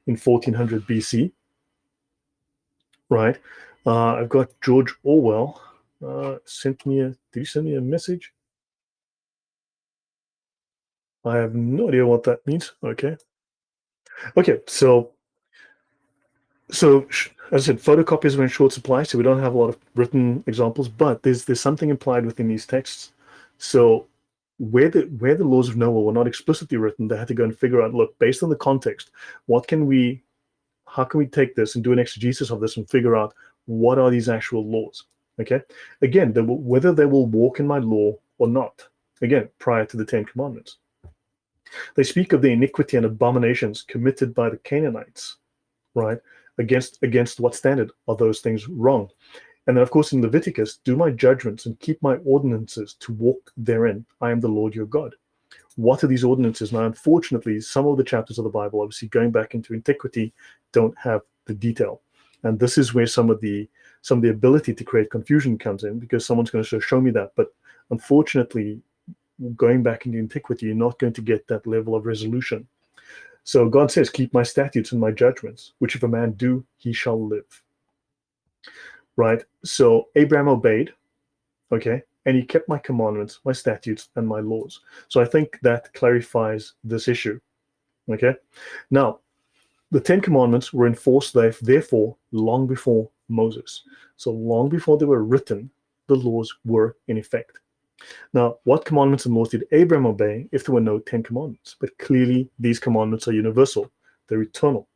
1400 BC, right? I've got George Orwell did you send me a message? I have no idea what that means. Okay, so as I said, photocopiers were in short supply, so we don't have a lot of written examples, but there's something implied within these texts. So where the laws of Noah were not explicitly written, they had to go and figure out, look, based on the context, how can we take this and do an exegesis of this and figure out what are these actual laws? Okay, again, whether they will walk in my law or not. Again, prior to the 10 Commandments, they speak of the iniquity and abominations committed by the Canaanites, right? Against what standard are those things wrong? And then, of course, in Leviticus, do my judgments and keep my ordinances to walk therein. I am the Lord your God. What are these ordinances? Now, unfortunately, some of the chapters of the Bible, obviously going back into antiquity, don't have the detail. And this is where some of the ability to create confusion comes in, because someone's going to show me that. But unfortunately, going back into antiquity, you're not going to get that level of resolution. So God says, keep my statutes and my judgments, which if a man do, he shall live. Right? So Abraham obeyed, okay? And he kept my commandments, my statutes, and my laws. So I think that clarifies this issue, okay? Now, the 10 Commandments were enforced, therefore, long before Moses. So long before they were written, the laws were in effect. Now, what commandments and laws did Abraham obey if there were no 10 Commandments? But clearly, these commandments are universal. They're eternal.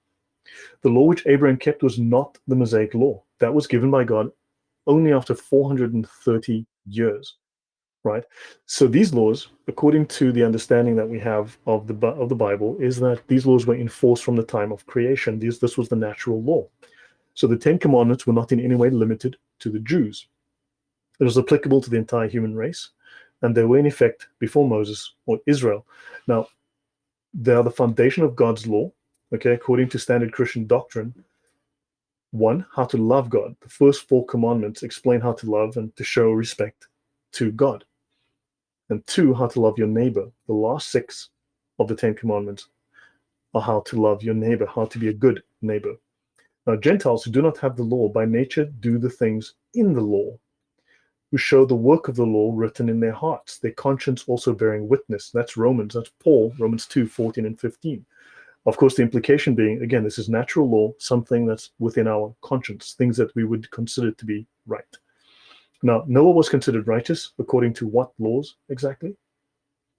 The law which Abraham kept was not the Mosaic law. That was given by God only after 430 years, right? So these laws, according to the understanding that we have of the Bible, is that these laws were enforced from the time of creation. This was the natural law. So the 10 Commandments were not in any way limited to the Jews. It was applicable to the entire human race, and they were in effect before Moses or Israel. Now, they are the foundation of God's law, okay, according to standard Christian doctrine. 1, how to love God. The first 4 commandments explain how to love and to show respect to God. And 2, how to love your neighbor. The last 6 of the 10 commandments are how to love your neighbor, how to be a good neighbor. Now, Gentiles who do not have the law by nature do the things in the law, who show the work of the law written in their hearts, their conscience also bearing witness. That's Paul, Romans 2, 14 and 15. Of course, the implication being, again, this is natural law, something that's within our conscience, things that we would consider to be right. Now, Noah was considered righteous according to what laws exactly?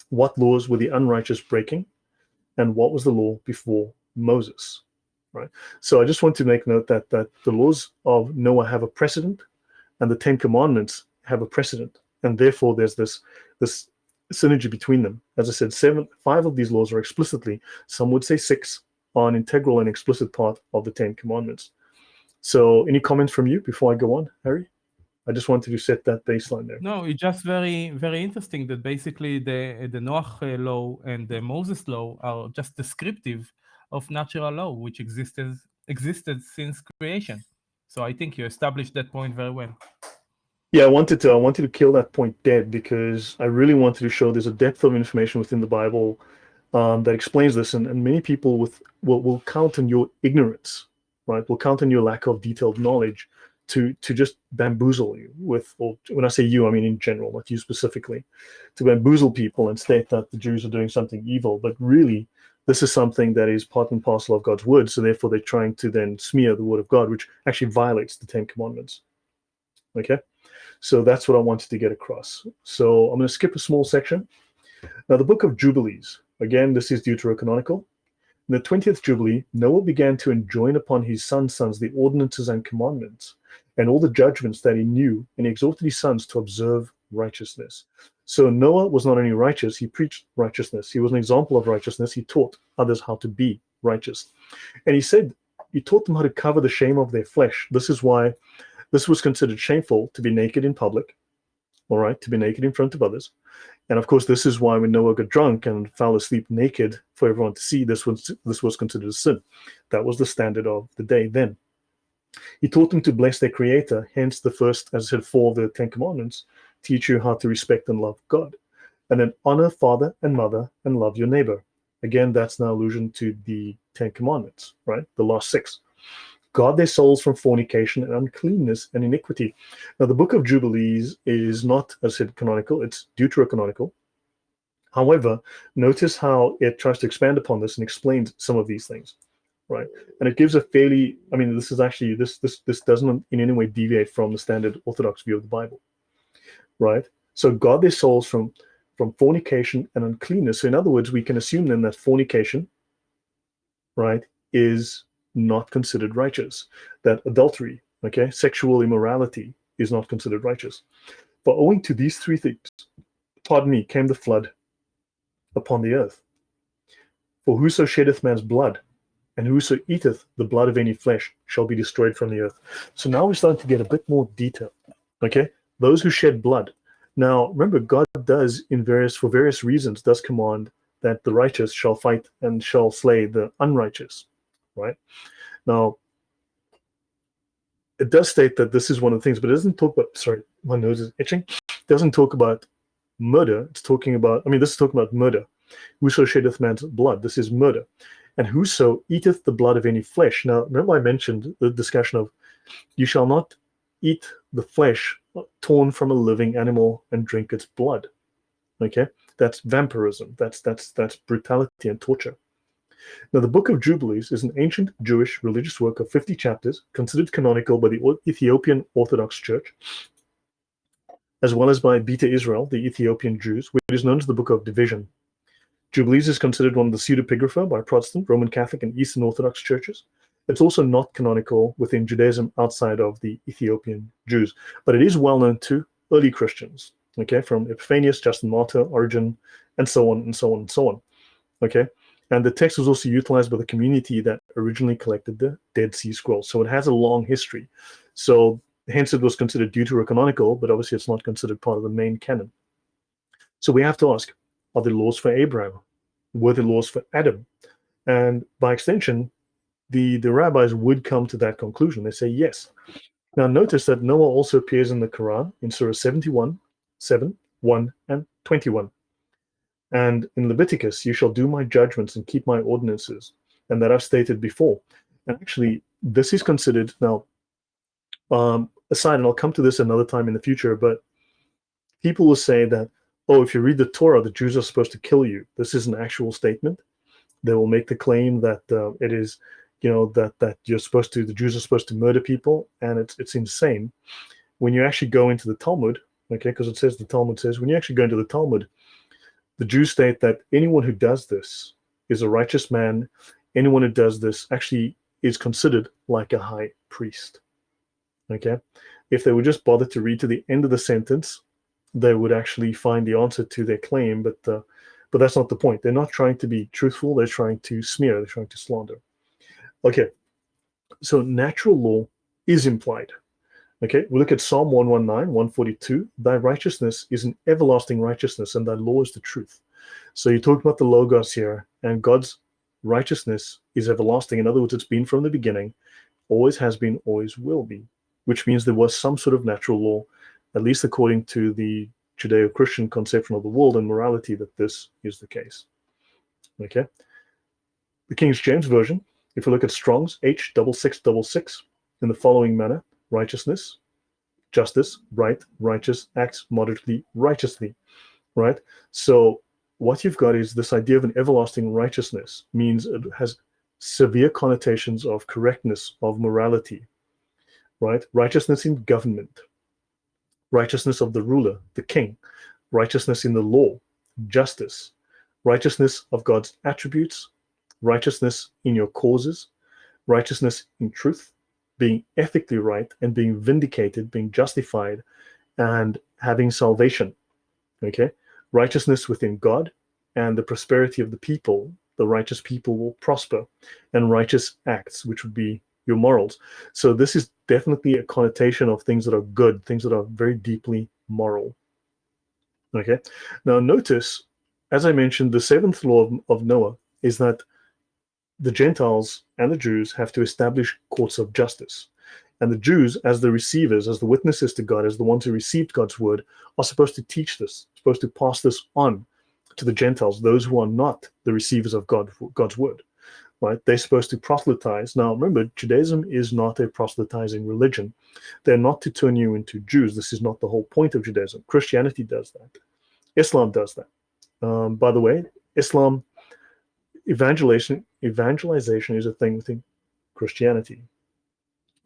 What laws were the unrighteous breaking? And what was the law before Moses? right? So I just want to make note that the laws of Noah have a precedent, and the Ten Commandments have a precedent, and therefore there's this synergy between them. As I said, five of these laws are explicitly, some would say six, are an integral and explicit part of the Ten Commandments. So any comments from you before I go on, Harry? I just wanted to set that baseline there. No, it's just very, very interesting that basically the Noah law and the Moses law are just descriptive of natural law, which existed since creation. So I think you established that point very well. Yeah, I wanted to kill that point dead because I really wanted to show there's a depth of information within the Bible that explains this, and many people will count on your ignorance, right? Will count on your lack of detailed knowledge to just bamboozle you with, or when I say you, I mean in general, not you specifically, to bamboozle people and state that the Jews are doing something evil, but really this is something that is part and parcel of God's word. So therefore, they're trying to then smear the word of God, which actually violates the Ten Commandments. Okay. So that's what I wanted to get across. So I'm going to skip a small section. Now, the book of Jubilees, again, this is deuterocanonical. In the 20th Jubilee, Noah began to enjoin upon his sons' the ordinances and commandments and all the judgments that he knew, and he exhorted his sons to observe righteousness. So Noah was not only righteous, he preached righteousness. He was an example of righteousness. He taught others how to be righteous. And he said, he taught them how to cover the shame of their flesh. This is why this was considered shameful to be naked in public, all right, to be naked in front of others. And of course, this is why when Noah got drunk and fell asleep naked for everyone to see, this was considered a sin. That was the standard of the day then. He taught them to bless their creator, hence the first, as I said, 4 of the 10 commandments, teach you how to respect and love God. And then honor father and mother and love your neighbor. Again, that's an allusion to the 10 commandments, right? The last 6. Guard their souls from fornication and uncleanness and iniquity. Now, the book of Jubilees is not, as I said, canonical, it's deuterocanonical. However, notice how it tries to expand upon this and explains some of these things, right? And it gives a fairly, I mean, this is actually, this doesn't in any way deviate from the standard Orthodox view of the Bible, right? So guard their souls from fornication and uncleanness. So in other words, we can assume then that fornication, right, is not considered righteous, that adultery, okay, sexual immorality is not considered righteous. For owing to these 3 things, pardon me, came the flood upon the earth. For whoso sheddeth man's blood, and whoso eateth the blood of any flesh, shall be destroyed from the earth. So now we're starting to get a bit more detail, okay? Those who shed blood. Now, remember, God does, for various reasons, does command that the righteous shall fight and shall slay the unrighteous, right? Now, it does state that this is one of the things, but it doesn't talk about, sorry, my nose is itching. It doesn't talk about murder. It's talking about, this is talking about murder. Whoso sheddeth man's blood, this is murder. And whoso eateth the blood of any flesh. Now, remember I mentioned the discussion of, you shall not eat the flesh torn from a living animal and drink its blood. Okay? That's vampirism. That's brutality and torture. Now, the Book of Jubilees is an ancient Jewish religious work of 50 chapters, considered canonical by the Ethiopian Orthodox Church, as well as by Beta Israel, the Ethiopian Jews, which is known as the Book of Division. Jubilees is considered one of the pseudepigrapha by Protestant, Roman Catholic, and Eastern Orthodox churches. It's also not canonical within Judaism outside of the Ethiopian Jews, but it is well known to early Christians, okay, from Epiphanius, Justin Martyr, Origen, and so on and so on and so on, okay? And the text was also utilized by the community that originally collected the Dead Sea Scrolls. So it has a long history. So hence it was considered deuterocanonical, but obviously it's not considered part of the main canon. So we have to ask, are there laws for Abraham? Were there laws for Adam? And by extension, the rabbis would come to that conclusion. They say yes. Now notice that Noah also appears in the Quran in Surah 71, 7, 1, and 21. And in Leviticus, you shall do my judgments and keep my ordinances. And that I've stated before. And actually, this is considered, now, aside, and I'll come to this another time in the future, but people will say that, oh, if you read the Torah, the Jews are supposed to kill you. This is an actual statement. They will make the claim that it is, that the Jews are supposed to murder people, and it's insane. When you actually go into the Talmud, okay, because the Talmud says, when you actually go into the Talmud, the Jews state that anyone who does this is a righteous man. Anyone who does this, actually, is considered like a high priest. Okay, if they would just bother to read to the end of the sentence, they would actually find the answer to their claim. But that's not the point. They're not trying to be truthful. They're trying to smear. They're trying to slander. Okay, so natural law is implied. Okay, we look at Psalm 119, 142. Thy righteousness is an everlasting righteousness, and thy law is the truth. So you talk about the Logos here, and God's righteousness is everlasting. In other words, it's been from the beginning, always has been, always will be, which means there was some sort of natural law, at least according to the Judeo-Christian conception of the world and morality, that this is the case. Okay, the King James Version, if we look at Strong's H6666, in the following manner: righteousness, justice, right, righteous, acts moderately, righteously, right? So what you've got is this idea of an everlasting righteousness means it has severe connotations of correctness, of morality, right? Righteousness in government, righteousness of the ruler, the king, righteousness in the law, justice, righteousness of God's attributes, righteousness in your causes, righteousness in truth, being ethically right and being vindicated, being justified, and having salvation. Okay, righteousness within God and the prosperity of the people. The righteous people will prosper, and righteous acts, which would be your morals. So this is definitely a connotation of things that are good, things that are very deeply moral. Okay, now notice, as I mentioned, the seventh law of Noah is that the Gentiles and the Jews have to establish courts of justice. And the Jews, as the receivers, as the witnesses to God, as the ones who received God's word, are supposed to teach this, supposed to pass this on to the Gentiles, those who are not the receivers of God's word, right? They're supposed to proselytize. Now, remember, Judaism is not a proselytizing religion. They're not to turn you into Jews. This is not the whole point of Judaism. Christianity does that. Islam does that. By the way, Islam, evangelization is a thing within Christianity.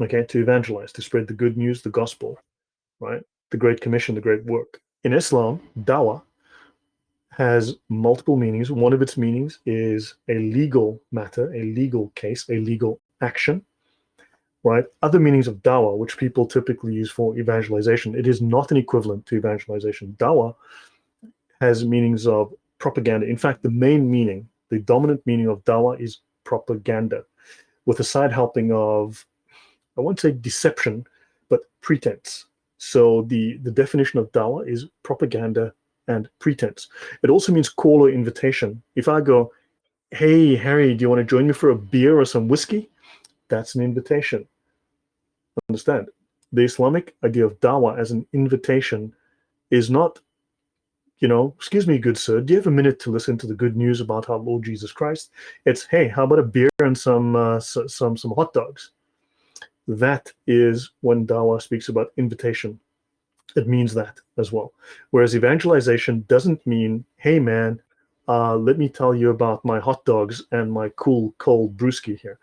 Okay, to evangelize, to spread the good news, the gospel, right? The Great Commission, the great work. In Islam, dawah has multiple meanings. One of its meanings is a legal matter, a legal case, a legal action, right? Other meanings of dawah, which people typically use for evangelization, it is not an equivalent to evangelization. Dawah has meanings of propaganda. In fact, the main meaning, the dominant meaning of dawah is propaganda, with a side helping of, I won't say deception, but pretense. So the definition of dawah is propaganda and pretense. It also means call or invitation. If I go, hey, Harry, do you want to join me for a beer or some whiskey? That's an invitation. Understand? The Islamic idea of dawah as an invitation is not, excuse me, good sir, do you have a minute to listen to the good news about our Lord Jesus Christ? It's, hey, how about a beer and some hot dogs? That is when dawah speaks about invitation. It means that as well. Whereas evangelization doesn't mean, hey man, let me tell you about my hot dogs and my cool cold brewski here.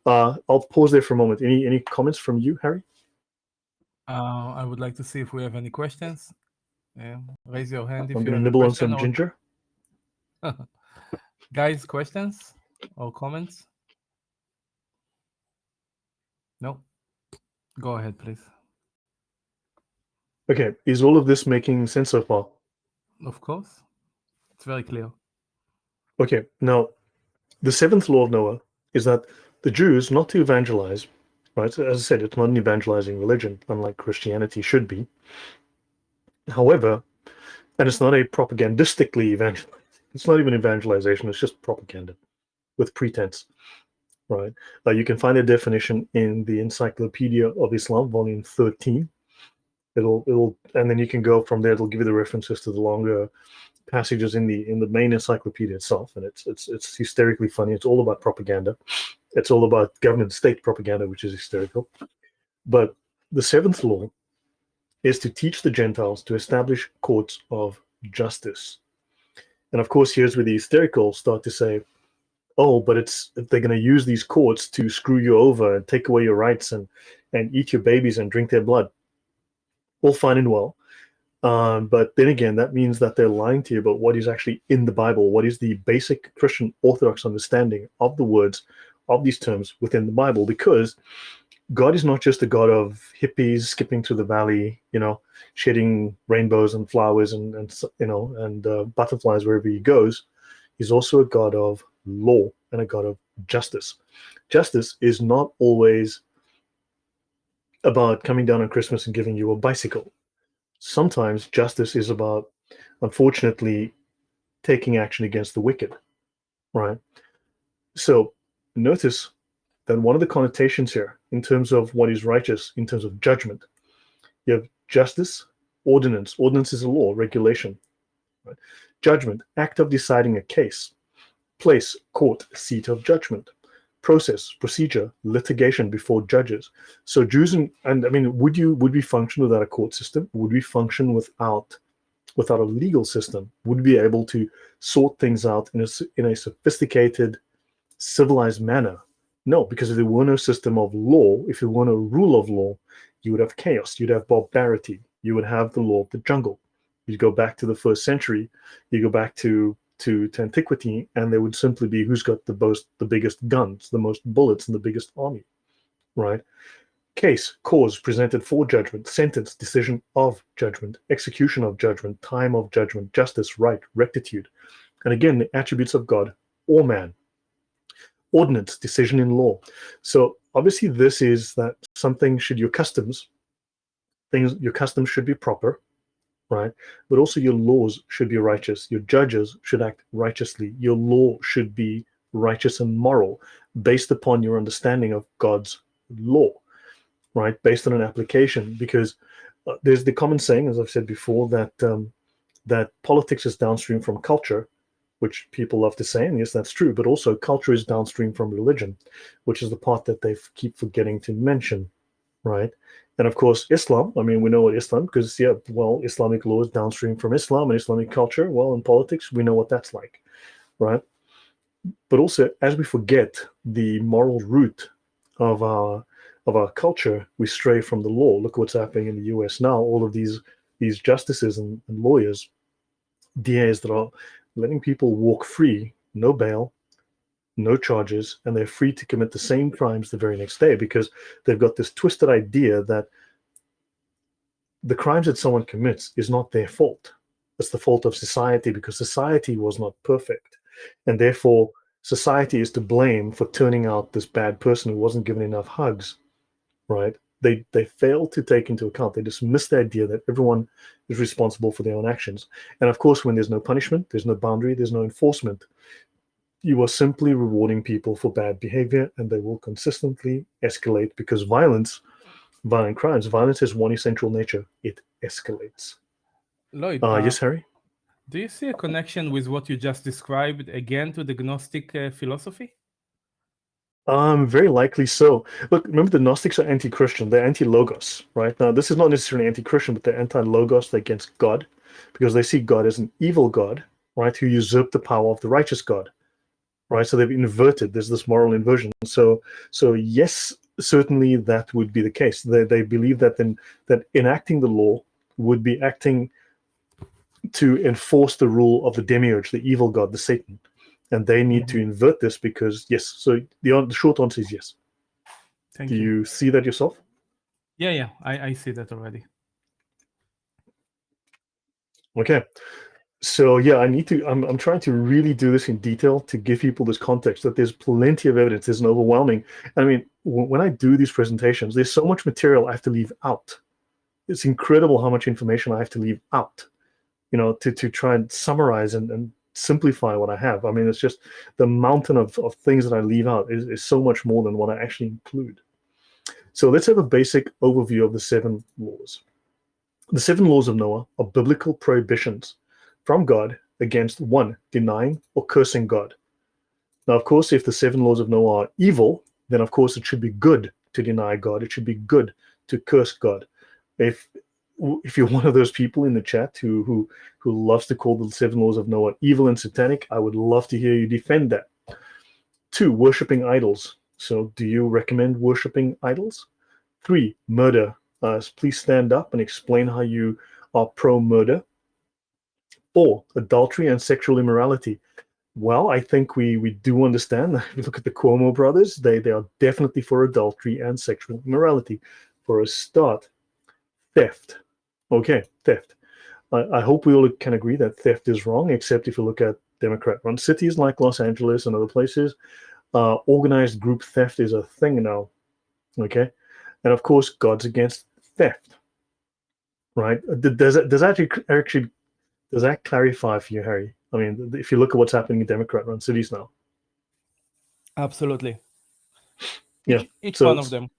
I'll pause there for a moment. Any comments from you, Harry? I would like to see if we have any questions. Raise your hand if I'm you going to have a nibble on question. some ginger. Guys, questions or comments? No? Go ahead, please. Okay, is all of this making sense so far? Of course. It's very clear. Okay, now, the seventh law of Noah is that the Jews, not to evangelize, right? As I said, it's not an evangelizing religion, unlike Christianity should be. However, and it's not a propagandistically evangelize. It's not even evangelization. It's just propaganda with pretense, right? You can find a definition in the Encyclopedia of Islam, volume 13. And then you can go from there. It'll give you the references to the longer passages in the main encyclopedia itself, and it's hysterically funny. It's all about propaganda. It's all about government state propaganda, which is hysterical. But the seventh law is to teach the Gentiles to establish courts of justice. And of course, here's where the hystericals start to say, oh, but they're going to use these courts to screw you over and take away your rights and eat your babies and drink their blood. All fine and well. But then again, that means that they're lying to you about what is actually in the Bible, what is the basic Christian Orthodox understanding of the words of these terms within the Bible, because God is not just a God of hippies skipping through the valley, shedding rainbows and flowers and butterflies wherever he goes. He's also a God of law and a God of justice. Justice is not always about coming down on Christmas and giving you a bicycle. Sometimes justice is about, unfortunately, taking action against the wicked, right? So notice that one of the connotations here, in terms of what is righteous, in terms of judgment, you have justice, ordinance. Ordinance is a law, regulation. Right? Judgment, act of deciding a case. Place, court, seat of judgment. Process, procedure, litigation before judges. So Jews would we function without a court system? Would we function without a legal system? Would we be able to sort things out in a sophisticated, civilized manner? No, because if there were no system of law, if there were no rule of law, you would have chaos, you'd have barbarity, you would have the law of the jungle. You go back to the first century, you go back to antiquity, and there would simply be who's got the biggest guns, the most bullets, and the biggest army, right? Case, cause, presented for judgment, sentence, decision of judgment, execution of judgment, time of judgment, justice, right, rectitude. And again, the attributes of God or man. Ordinance, decision in law. So obviously this is that something should your customs should be proper, right? But also your laws should be righteous. Your judges should act righteously. Your law should be righteous and moral based upon your understanding of God's law, right? Based on an application, because there's the common saying, as I've said before, that politics is downstream from culture, which people love to say, and yes, that's true, but also culture is downstream from religion, which is the part that they keep forgetting to mention, right? And of course, Islam, we know what Islam, because, Islamic law is downstream from Islam, and Islamic culture, well, in politics, we know what that's like, right? But also, as we forget the moral root of our culture, we stray from the law. Look what's happening in the US now, all of these justices and lawyers, DAs that are letting people walk free, no bail, no charges, and they're free to commit the same crimes the very next day, because they've got this twisted idea that the crimes that someone commits is not their fault. It's the fault of society, because society was not perfect. And therefore, society is to blame for turning out this bad person who wasn't given enough hugs, right? They fail to take into account, they dismiss the idea that everyone is responsible for their own actions. And of course, when there's no punishment, there's no boundary, there's no enforcement, you are simply rewarding people for bad behavior, and they will consistently escalate, because violent crimes, violence has one essential nature: it escalates. Lloyd, Yes, Harry? do you see a connection with what you just described again to the Gnostic philosophy? Very likely so. Look, remember, the Gnostics are anti-Christian. They're anti-logos, right? Now, this is not necessarily anti-Christian, but they're anti-logos. They're against God, because they see God as an evil God, right, who usurped the power of the righteous God, right? So they've inverted. There's this moral inversion. So yes, certainly that would be the case. They believe that enacting the law would be acting to enforce the rule of the demiurge, the evil god, the Satan. And they need to invert this, because, yes. So the short answer is yes. Thank Do you. you see that yourself? Yeah, I see that already. Okay. So yeah, I'm trying to really do this in detail to give people this context, that there's plenty of evidence. There's an overwhelming. When I do these presentations, there's so much material I have to leave out. It's incredible how much information I have to leave out, to try and summarize and simplify what I have. It's just the mountain of things that I leave out is so much more than what I actually include. So let's have a basic overview of the 7 laws. The 7 laws of Noah are biblical prohibitions from God against, 1, denying or cursing God. Now, of course, if the 7 laws of Noah are evil, then of course it should be good to deny God. It should be good to curse God. If you're one of those people in the chat who loves to call the 7 laws of Noah evil and satanic, I would love to hear you defend that. 2, worshiping idols. So do you recommend worshiping idols? 3, murder. Please stand up and explain how you are pro-murder. 4, adultery and sexual immorality. Well, I think we do understand. If you look at the Cuomo brothers, they are definitely for adultery and sexual immorality. For a start, theft. Okay, theft. I hope we all can agree that theft is wrong, except if you look at Democrat-run cities like Los Angeles and other places. Organized group theft is a thing now. Okay, and of course, God's against theft. Right? Does that clarify for you, Harry? I mean, if you look at what's happening in Democrat-run cities now. Absolutely. Yeah. Each So one of them.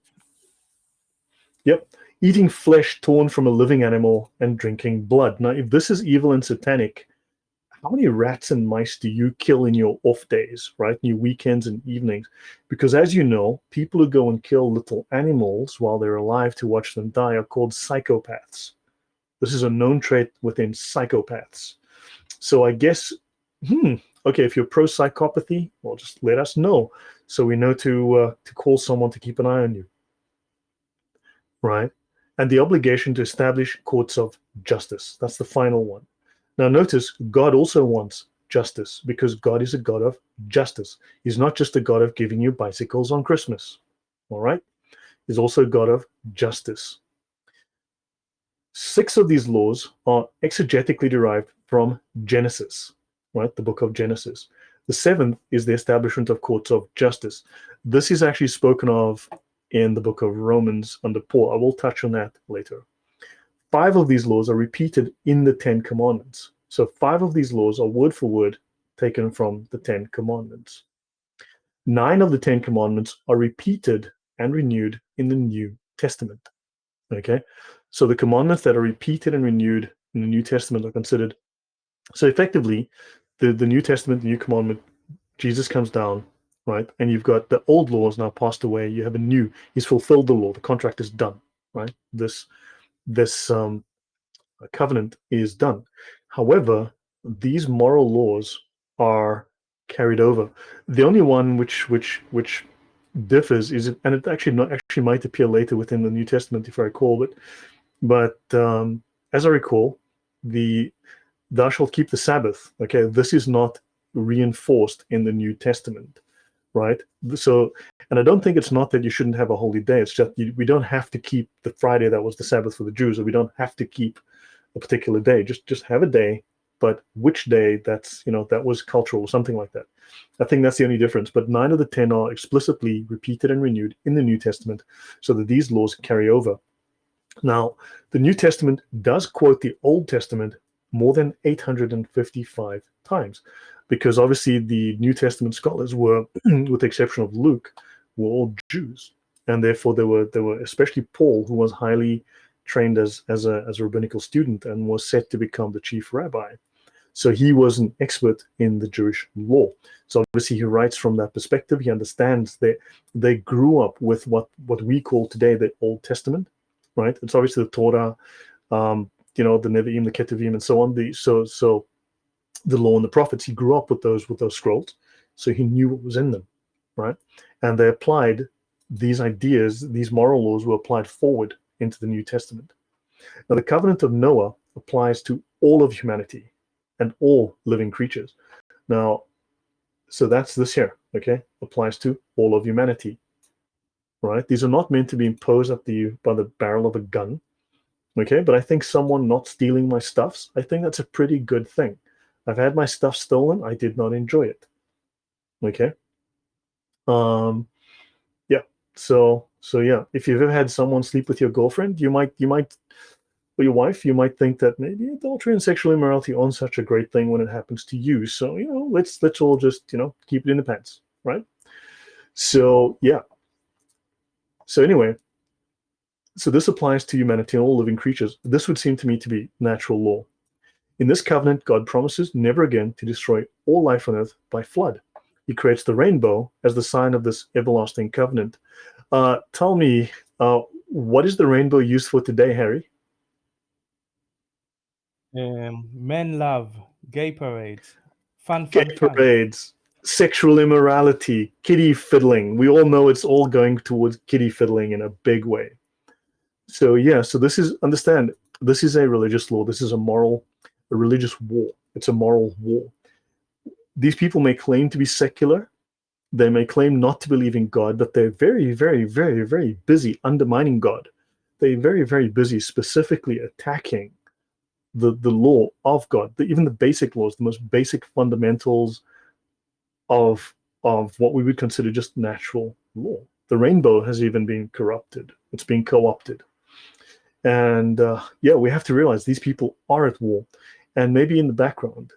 yep. Eating flesh torn from a living animal and drinking blood. Now, if this is evil and satanic, how many rats and mice do you kill in your off days, right? In your weekends and evenings? Because as you know, people who go and kill little animals while they're alive to watch them die are called psychopaths. This is a known trait within psychopaths. So I guess, okay, if you're pro psychopathy, well, just let us know so we know to call someone to keep an eye on you, right? And the obligation to establish courts of justice. That's the final one. Now, notice God also wants justice because God is a God of justice. He's not just a God of giving you bicycles on Christmas. All right? He's also a God of justice. 6 of these laws are exegetically derived from Genesis, right? The book of Genesis. The 7th is the establishment of courts of justice. This is actually spoken of in the book of Romans under Paul. I will touch on that later. 5 of these laws are repeated in the 10 commandments. So 5 of these laws are word for word taken from the 10 commandments. 9 of the 10 commandments are repeated and renewed in the New Testament. Okay, so the commandments that are repeated and renewed in the New Testament are considered. So effectively, the New Testament, the New Commandment, Jesus comes down, right? And you've got the old laws now passed away. You have a new. He's fulfilled the law. The contract is done, right? This covenant is done. However, these moral laws are carried over. The only one which differs is, and it actually might appear later within the New Testament, if I recall, but as I recall, the thou shalt keep the Sabbath. Okay, this is not reinforced in the New Testament, right? So, and I don't think it's not that you shouldn't have a holy day. It's just we don't have to keep the Friday that was the Sabbath for the Jews, or we don't have to keep a particular day. Just have a day, but which day? That's that was cultural or something like that. I think that's the only difference. But 9 of the 10 are explicitly repeated and renewed in the New Testament, so that these laws carry over. Now, the New Testament does quote the Old Testament more than 855 times, because obviously the New Testament scholars were, with the exception of Luke, were all Jews, and therefore there were especially Paul, who was highly trained as a rabbinical student and was set to become the chief rabbi. So he was an expert in the Jewish law. So obviously he writes from that perspective. He understands that they grew up with what we call today the Old Testament, right? It's obviously the Torah, the Nevi'im, the Ketuvim, and so on. So the law and the prophets. He grew up with those scrolls, so he knew what was in them, right? And they applied these ideas. These moral laws were applied forward into the New Testament. Now, the covenant of Noah applies to all of humanity and all living creatures. Now, so that's this here, okay? Applies to all of humanity, right? These are not meant to be imposed at you by the barrel of a gun, okay? But I think someone not stealing my stuffs, I think that's a pretty good thing. I've had my stuff stolen. I did not enjoy it, okay? Yeah. So yeah, if you've ever had someone sleep with your girlfriend, you might or your wife, you might think that maybe adultery and sexual immorality aren't such a great thing when it happens to you. So let's all just keep it in the pants, right? So yeah. So anyway, so this applies to humanity and all living creatures. This would seem to me to be natural law. In this covenant, God promises never again to destroy all life on earth by flood. He creates the rainbow as the sign of this everlasting covenant. Tell me, what is the rainbow used for today, Harry? Men love, gay parades, fun. Gay parades, sexual immorality, kiddie fiddling. We all know it's all going towards kiddie fiddling in a big way. So yeah, so this is, understand, this is a religious law. This is a religious war. It's a moral war. these people may claim to be secular. They may claim not to believe in God, but they're very, very, very, very busy undermining God. They're very, very busy specifically attacking the law of God, even the basic laws, the most basic fundamentals of what we would consider just natural law. The rainbow has even been corrupted. It's been co-opted. And yeah, we have to realize these people are at war. And maybe in the background,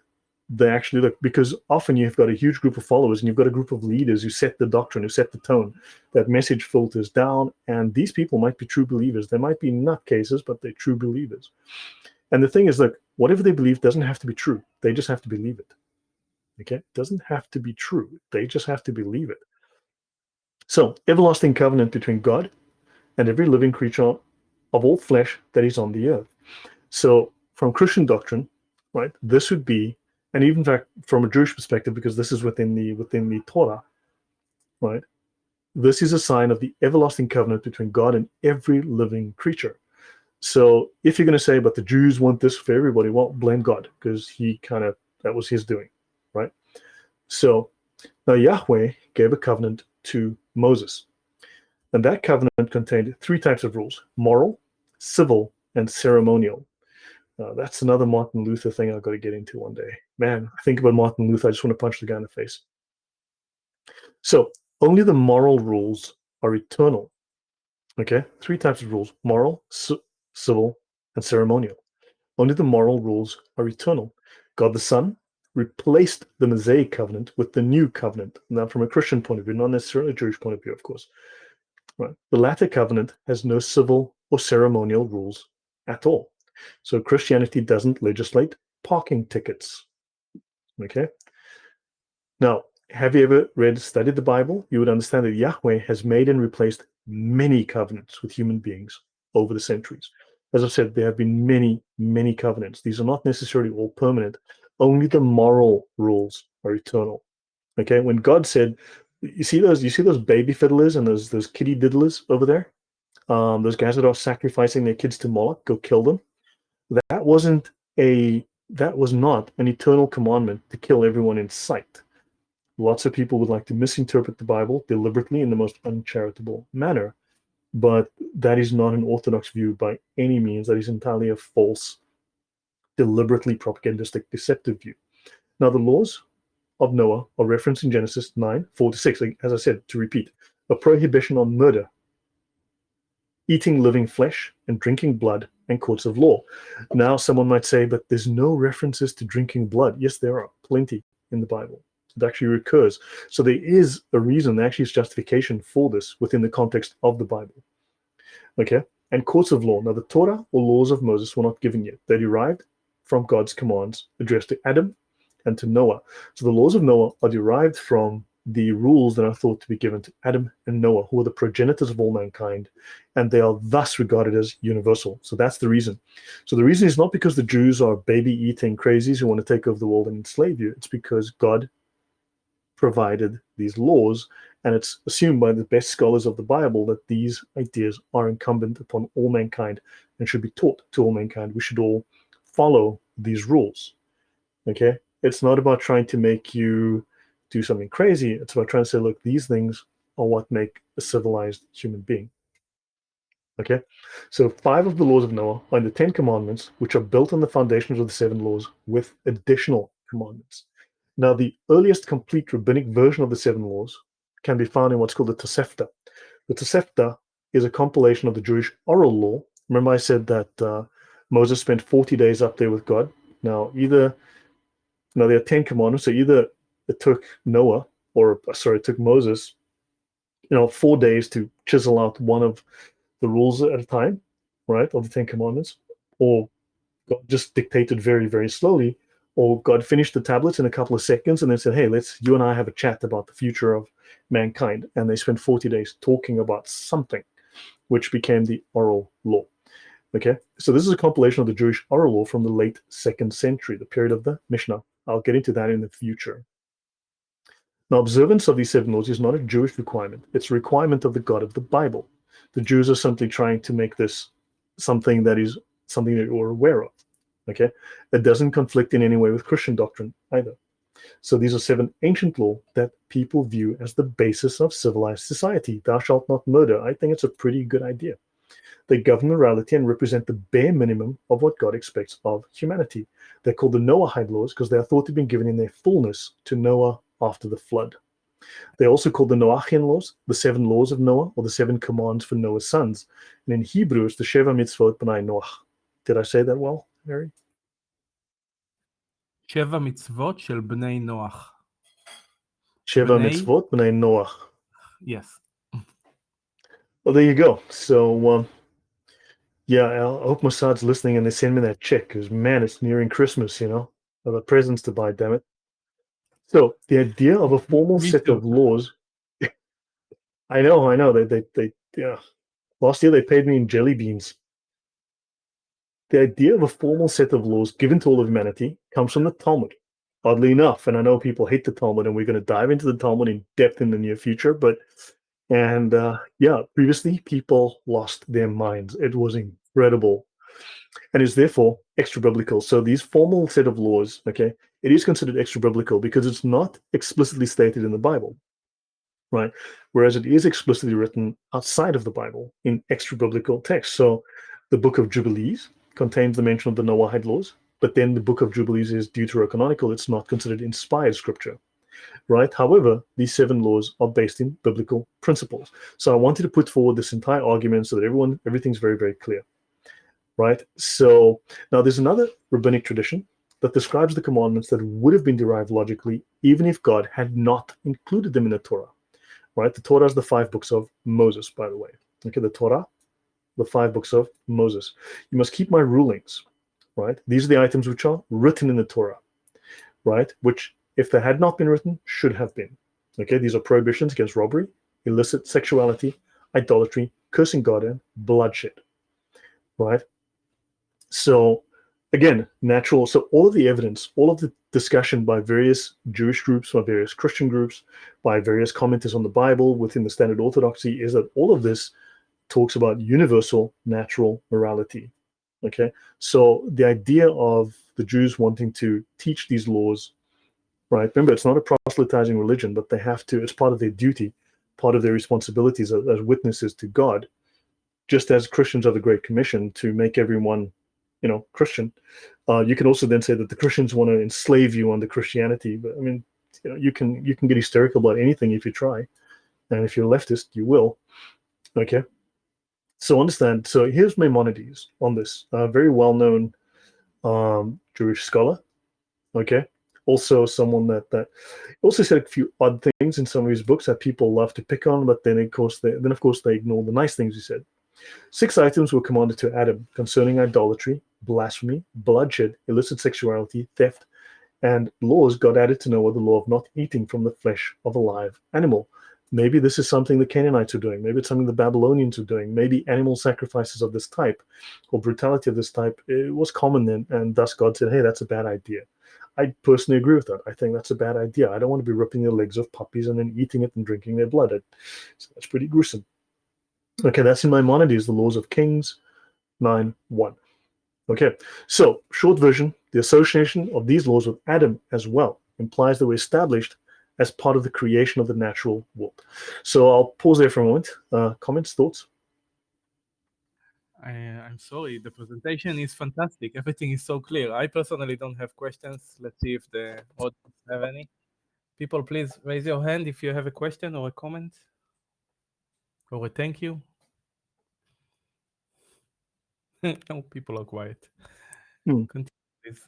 they actually look, because often you've got a huge group of followers and you've got a group of leaders who set the doctrine, who set the tone. That message filters down, and these people might be true believers. They might be nutcases, but they're true believers. And the thing is, look, whatever they believe doesn't have to be true. They just have to believe it. Okay? It doesn't have to be true. They just have to believe it. So, everlasting covenant between God and every living creature of all flesh that is on the earth. So, from Christian doctrine, right, this would be, and even in fact from a Jewish perspective, because this is within the Torah, right, this is a sign of the everlasting covenant between God and every living creature. So if you're going to say, but the Jews want this for everybody, well, blame God, because that was his doing, right? So now Yahweh gave a covenant to Moses, and that covenant contained three types of rules: moral, civil, and ceremonial. That's another Martin Luther thing I've got to get into one day. Man, I think about Martin Luther, I just want to punch the guy in the face. So only the moral rules are eternal. Okay, three types of rules: moral, civil, and ceremonial. Only the moral rules are eternal. God the Son replaced the Mosaic covenant with the new covenant. Now, from a Christian point of view, not necessarily a Jewish point of view, of course. Right. The latter covenant has no civil or ceremonial rules at all. So Christianity doesn't legislate parking tickets. Okay. Now, have you ever studied the Bible? You would understand that Yahweh has made and replaced many covenants with human beings over the centuries. As I've said, there have been many, many covenants. These are not necessarily all permanent. Only the moral rules are eternal. Okay, when God said, you see those baby fiddlers and those kitty diddlers over there, those guys that are sacrificing their kids to Moloch, go kill them. That was not an eternal commandment to kill everyone in sight. Lots of people would like to misinterpret the Bible deliberately in the most uncharitable manner, but that is not an orthodox view by any means. That is entirely a false, deliberately propagandistic, deceptive view. Now, the laws of Noah are referenced in Genesis 9:4-6. As I said, to repeat, a prohibition on murder, eating living flesh, and drinking blood, and courts of law. Now, someone might say, but there's no references to drinking blood. Yes, there are plenty in the Bible. It actually recurs. So there is a reason, there actually is justification for this within the context of the Bible. Okay? And courts of law. Now, the Torah or laws of Moses were not given yet. They derived from God's commands addressed to Adam and to Noah. So the laws of Noah are derived from the rules that are thought to be given to Adam and Noah, who are the progenitors of all mankind, and they are thus regarded as universal. So that's the reason. So the reason is not because the Jews are baby-eating crazies who want to take over the world and enslave you. It's because God provided these laws, and it's assumed by the best scholars of the Bible that these ideas are incumbent upon all mankind and should be taught to all mankind. We should all follow these rules. Okay? It's not about trying to make you do something crazy. It's about trying to say, look, these things are what make a civilized human being. Okay? So 5 of the laws of Noah are in the 10 commandments, which are built on the foundations of the 7 laws with additional commandments. Now, the earliest complete rabbinic version of the 7 laws can be found in what's called the Tosefta. The Tosefta is a compilation of the Jewish oral law. Remember I said that Moses spent 40 days up there with God. Now, there are 10 commandments, so either it took it took Moses, 4 days to chisel out one of the rules at a time, right, of the 10 commandments, or God just dictated very, very slowly, or God finished the tablets in a couple of seconds and then said, hey, you and I have a chat about the future of mankind. And they spent 40 days talking about something, which became the oral law. Okay, so this is a compilation of the Jewish oral law from the late 2nd century, the period of the Mishnah. I'll get into that in the future. Now, observance of these 7 laws is not a Jewish requirement. It's a requirement of the God of the Bible. The Jews are simply trying to make this something that you're aware of. Okay, it doesn't conflict in any way with Christian doctrine either. So these are 7 ancient law that people view as the basis of civilized society. Thou shalt not murder. I think it's a pretty good idea. They govern morality and represent the bare minimum of what God expects of humanity. They're called the Noahide laws because they are thought to have been given in their fullness to Noah after the flood. They're also called the Noachian laws, the 7 laws of Noah, or the 7 commands for Noah's sons. And in Hebrew, it's the Sheva Mitzvot B'nai Noach. Did I say that well, Mary? שבע מצוות של בני נוח. Sheva בני, Mitzvot B'nai Noach. yes. Well, there you go. So, yeah, I hope Mossad's listening and they send me that check because, man, it's nearing Christmas, you know. I have presents to buy, damn it. So, the idea of a formal Me set too. of laws. I know. Yeah. Last year they paid me in jelly beans. The idea of a formal set of laws given to all of humanity comes from the Talmud. Oddly enough, and I know people hate the Talmud, and we're going to dive into the Talmud in depth in the near future, previously people lost their minds. It was incredible and is therefore extra biblical. So these formal set of laws, okay, it is considered extra biblical because it's not explicitly stated in the Bible, right? Whereas it is explicitly written outside of the Bible in extra biblical text. So the book of Jubilees contains the mention of the Noahide laws, but then the book of Jubilees is deuterocanonical. It's not considered inspired scripture, right? However, these 7 laws are based in biblical principles. So I wanted to put forward this entire argument so that everything's very, very clear, right? So now there's another rabbinic tradition that describes the commandments that would have been derived logically even if God had not included them in the Torah, right? The Torah is the 5 books of Moses, by the way. Okay, the Torah, the 5 books of Moses. You must keep my rulings, right? These are the items which are written in the Torah, right? Which, if they had not been written, should have been. Okay, these are prohibitions against robbery, illicit sexuality, idolatry, cursing God, and bloodshed, right? So, again, natural. So, all of the evidence, all of the discussion by various Jewish groups, by various Christian groups, by various commenters on the Bible within the standard orthodoxy is that all of this talks about universal natural morality. Okay, so the idea of the Jews wanting to teach these laws, right? Remember, it's not a proselytizing religion, but they have to, it's part of their duty, part of their responsibilities as witnesses to God, just as Christians are the Great Commission to make everyone, Christian. You can also then say that the Christians want to enslave you under Christianity. But I mean, you can get hysterical about anything if you try, and if you're a leftist, you will. Okay. So understand. So here's Maimonides on this, a very well-known Jewish scholar. Okay. Also someone that also said a few odd things in some of his books that people love to pick on, but then of course they ignore the nice things he said. 6 items were commanded to Adam concerning idolatry, blasphemy, bloodshed, illicit sexuality, theft, and laws God added to Noah the law of not eating from the flesh of a live animal. Maybe this is something the Canaanites are doing. Maybe it's something the Babylonians are doing. Maybe animal sacrifices of this type or brutality of this type, it was common then, and thus God said, hey, that's a bad idea. I personally agree with that. I think that's a bad idea. I don't want to be ripping the legs of puppies and then eating it and drinking their blood. So that's pretty gruesome. Okay, that's in Maimonides, the Laws of Kings 9:1. Okay, so short version, the association of these laws with Adam as well implies they were established as part of the creation of the natural world. So I'll pause there for a moment. Comments, thoughts? I'm sorry, the presentation is fantastic. Everything is so clear. I personally don't have questions. Let's see if the audience have any. People, please raise your hand if you have a question or a comment or a thank you. No, people are quiet. Continue, please.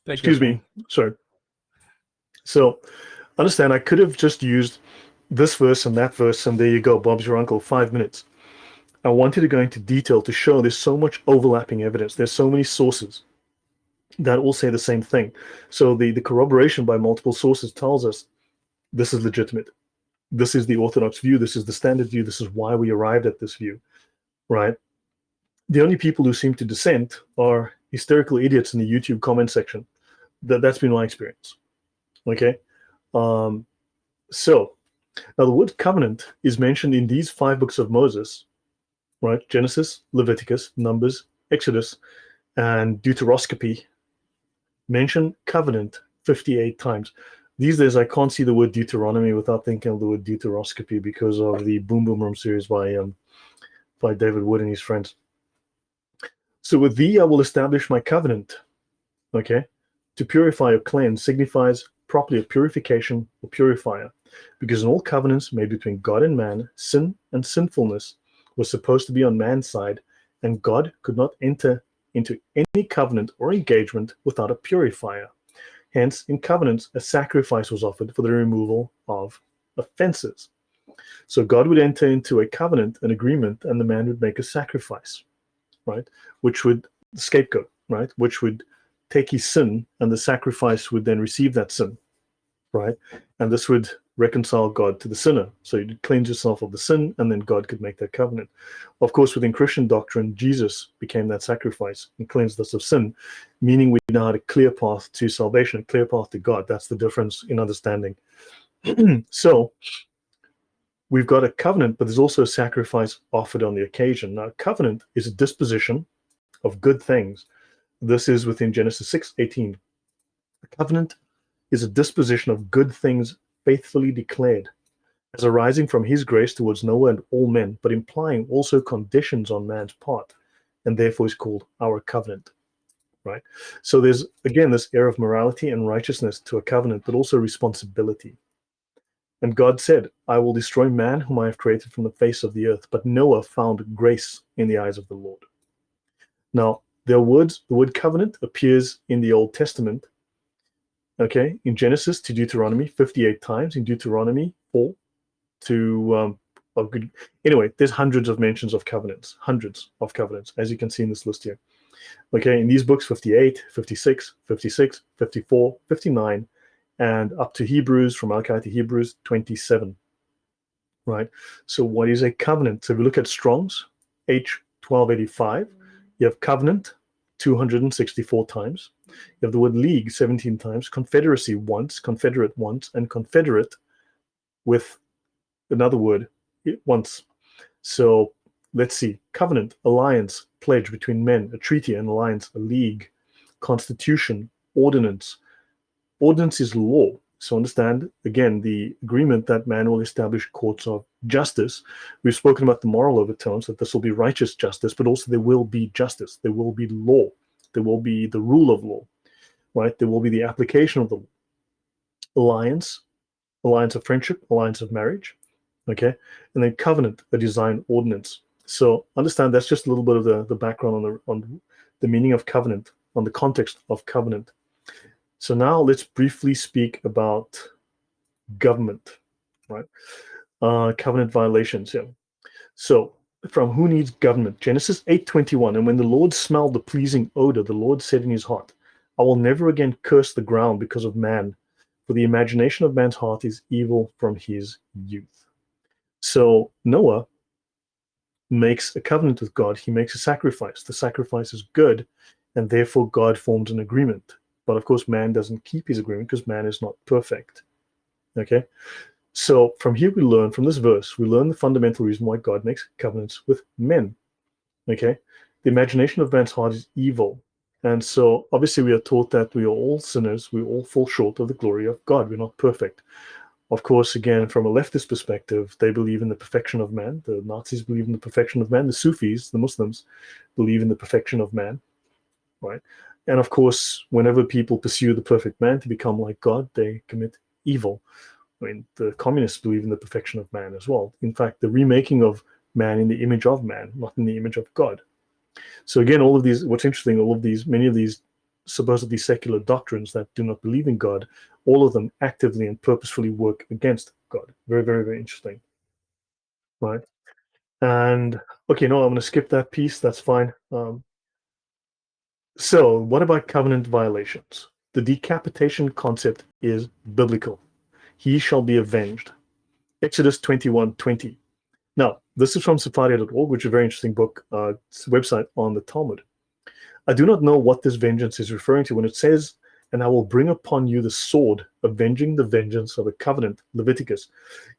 Excuse me. Sorry. So understand, I could have just used this verse and that verse, and there you go. Bob's your uncle, 5 minutes. I wanted to go into detail to show there's so much overlapping evidence. There's so many sources that all say the same thing. So the corroboration by multiple sources tells us this is legitimate. This is the orthodox view. This is the standard view. This is why we arrived at this view, right? The only people who seem to dissent are hysterical idiots in the YouTube comment section. That's been my experience. Okay. So now the word covenant is mentioned in these 5 books of Moses, right? Genesis, Leviticus, Numbers, Exodus and Deuteroscopy mention covenant 58 times. These days, I can't see the word Deuteronomy without thinking of the word Deuteroscopy because of the Boom Boom Room series by David Wood and his friends. So with thee I will establish my covenant. Okay, to purify or cleanse signifies properly a purification or purifier, because in all covenants made between God and man, sin and sinfulness was supposed to be on man's side, and God could not enter into any covenant or engagement without a purifier. Hence, in covenants, a sacrifice was offered for the removal of offenses. So God would enter into a covenant, an agreement, and the man would make a sacrifice, right? Which would scapegoat, right? Which would take his sin, and the sacrifice would then receive that sin, right? And this would reconcile God to the sinner. So you'd cleanse yourself of the sin, and then God could make that covenant. Of course, within Christian doctrine, Jesus became that sacrifice and cleansed us of sin, meaning we now had a clear path to salvation, a clear path to God. That's the difference in understanding. So we've got a covenant, but there's also a sacrifice offered on the occasion. Now, a covenant is a disposition of good things. This is within Genesis 6:18. A covenant is a disposition of good things faithfully declared, as arising from his grace towards Noah and all men, but implying also conditions on man's part, and therefore is called our covenant, right? So there's, again, this air of morality and righteousness to a covenant, but also responsibility. And God said, I will destroy man whom I have created from the face of the earth, but Noah found grace in the eyes of the Lord. Now, the word covenant appears in the Old Testament, okay, in Genesis to Deuteronomy 58 times, in Deuteronomy 4 to anyway, there's hundreds of mentions of covenants, as you can see in this list here. Okay, in these books, 58, 56, 56, 54, 59, and up to Hebrews, from Malachi to Hebrews 27. Right. So what is a covenant? So if we look at Strong's H1285, you have covenant 264 times. You have the word league 17 times, confederacy once, confederate once, and confederate with another word once. So let's see. Covenant, alliance, pledge between men, a treaty, an alliance, a league, constitution, ordinance. Ordinance is law. So understand, again, the agreement that man will establish courts of justice. We've spoken about the moral overtones, that this will be righteous justice, but also there will be justice. There will be law. There will be the rule of law, right? There will be the application of the law. Alliance of friendship, alliance of marriage, okay? And then covenant, a design ordinance. So understand that's just a little bit of the background on the meaning of covenant, on the context of covenant. So now let's briefly speak about government, right? Covenant violations. Yeah. So from who needs government? Genesis 8:21. And when the Lord smelled the pleasing odor, the Lord said in his heart, I will never again curse the ground because of man, for the imagination of man's heart is evil from his youth. So Noah makes a covenant with God. He makes a sacrifice. The sacrifice is good, and therefore God forms an agreement. But of course, man doesn't keep his agreement because man is not perfect. Okay? So from here we learn, from this verse, we learn the fundamental reason why God makes covenants with men. Okay? The imagination of man's heart is evil. And so obviously we are taught that we are all sinners. We all fall short of the glory of God. We're not perfect. Of course, again, from a leftist perspective, they believe in the perfection of man. The Nazis believe in the perfection of man. The Sufis, the Muslims, believe in the perfection of man, right? And of course, whenever people pursue the perfect man to become like God, they commit evil. I mean, the communists believe in the perfection of man as well. In fact, the remaking of man in the image of man, not in the image of God. So again, all of these, what's interesting, many of these supposedly secular doctrines that do not believe in God, all of them actively and purposefully work against God. Very, very, very interesting. Right. And okay, no, I'm going to skip that piece. That's fine. So what about covenant violations? The decapitation concept is biblical. He shall be avenged. Exodus 21:20. Now, this is from Sepharia.org, which is a very interesting book. It's a website on the Talmud. I do not know what this vengeance is referring to when it says, and I will bring upon you the sword, avenging the vengeance of the covenant, Leviticus.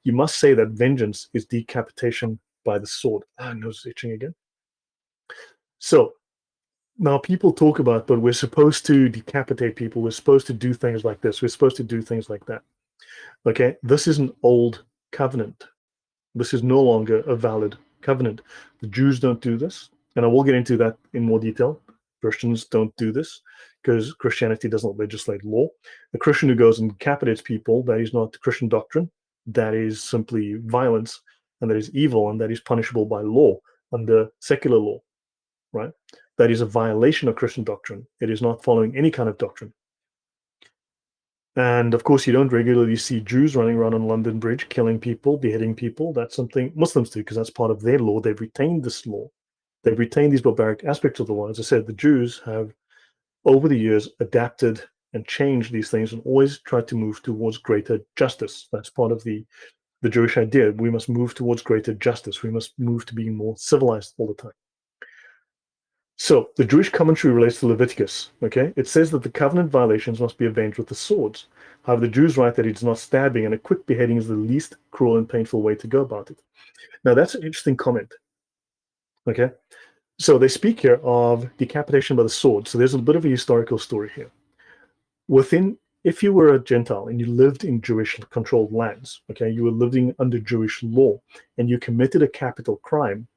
You must say that vengeance is decapitation by the sword. Ah, nose itching again. So Now, people talk about, but we're supposed to decapitate people. We're supposed to do things like this. We're supposed to do things like that. Okay, this is an old covenant. This is no longer a valid covenant. The Jews don't do this, and I will get into that in more detail. Christians don't do this because Christianity doesn't legislate law. A Christian who goes and decapitates people, that is not Christian doctrine. That is simply violence, and that is evil, and that is punishable by law under secular law, right? That is a violation of Christian doctrine. It is not following any kind of doctrine. And of course, you don't regularly see Jews running around on London Bridge, killing people, beheading people. That's something Muslims do because that's part of their law. They've retained this law. They've retained these barbaric aspects of the law. As I said, the Jews have, over the years, adapted and changed these things and always tried to move towards greater justice. That's part of the Jewish idea. We must move towards greater justice. We must move to being more civilized all the time. So the Jewish commentary relates to Leviticus. Okay, it says that the covenant violations must be avenged with the swords. However, the Jews write that it's not stabbing, and a quick beheading is the least cruel and painful way to go about it. Now that's an interesting comment. Okay, so they speak here of decapitation by the sword. So there's a bit of a historical story here. If you were a Gentile and you lived in Jewish-controlled lands, okay, you were living under Jewish law, and you committed a capital crime,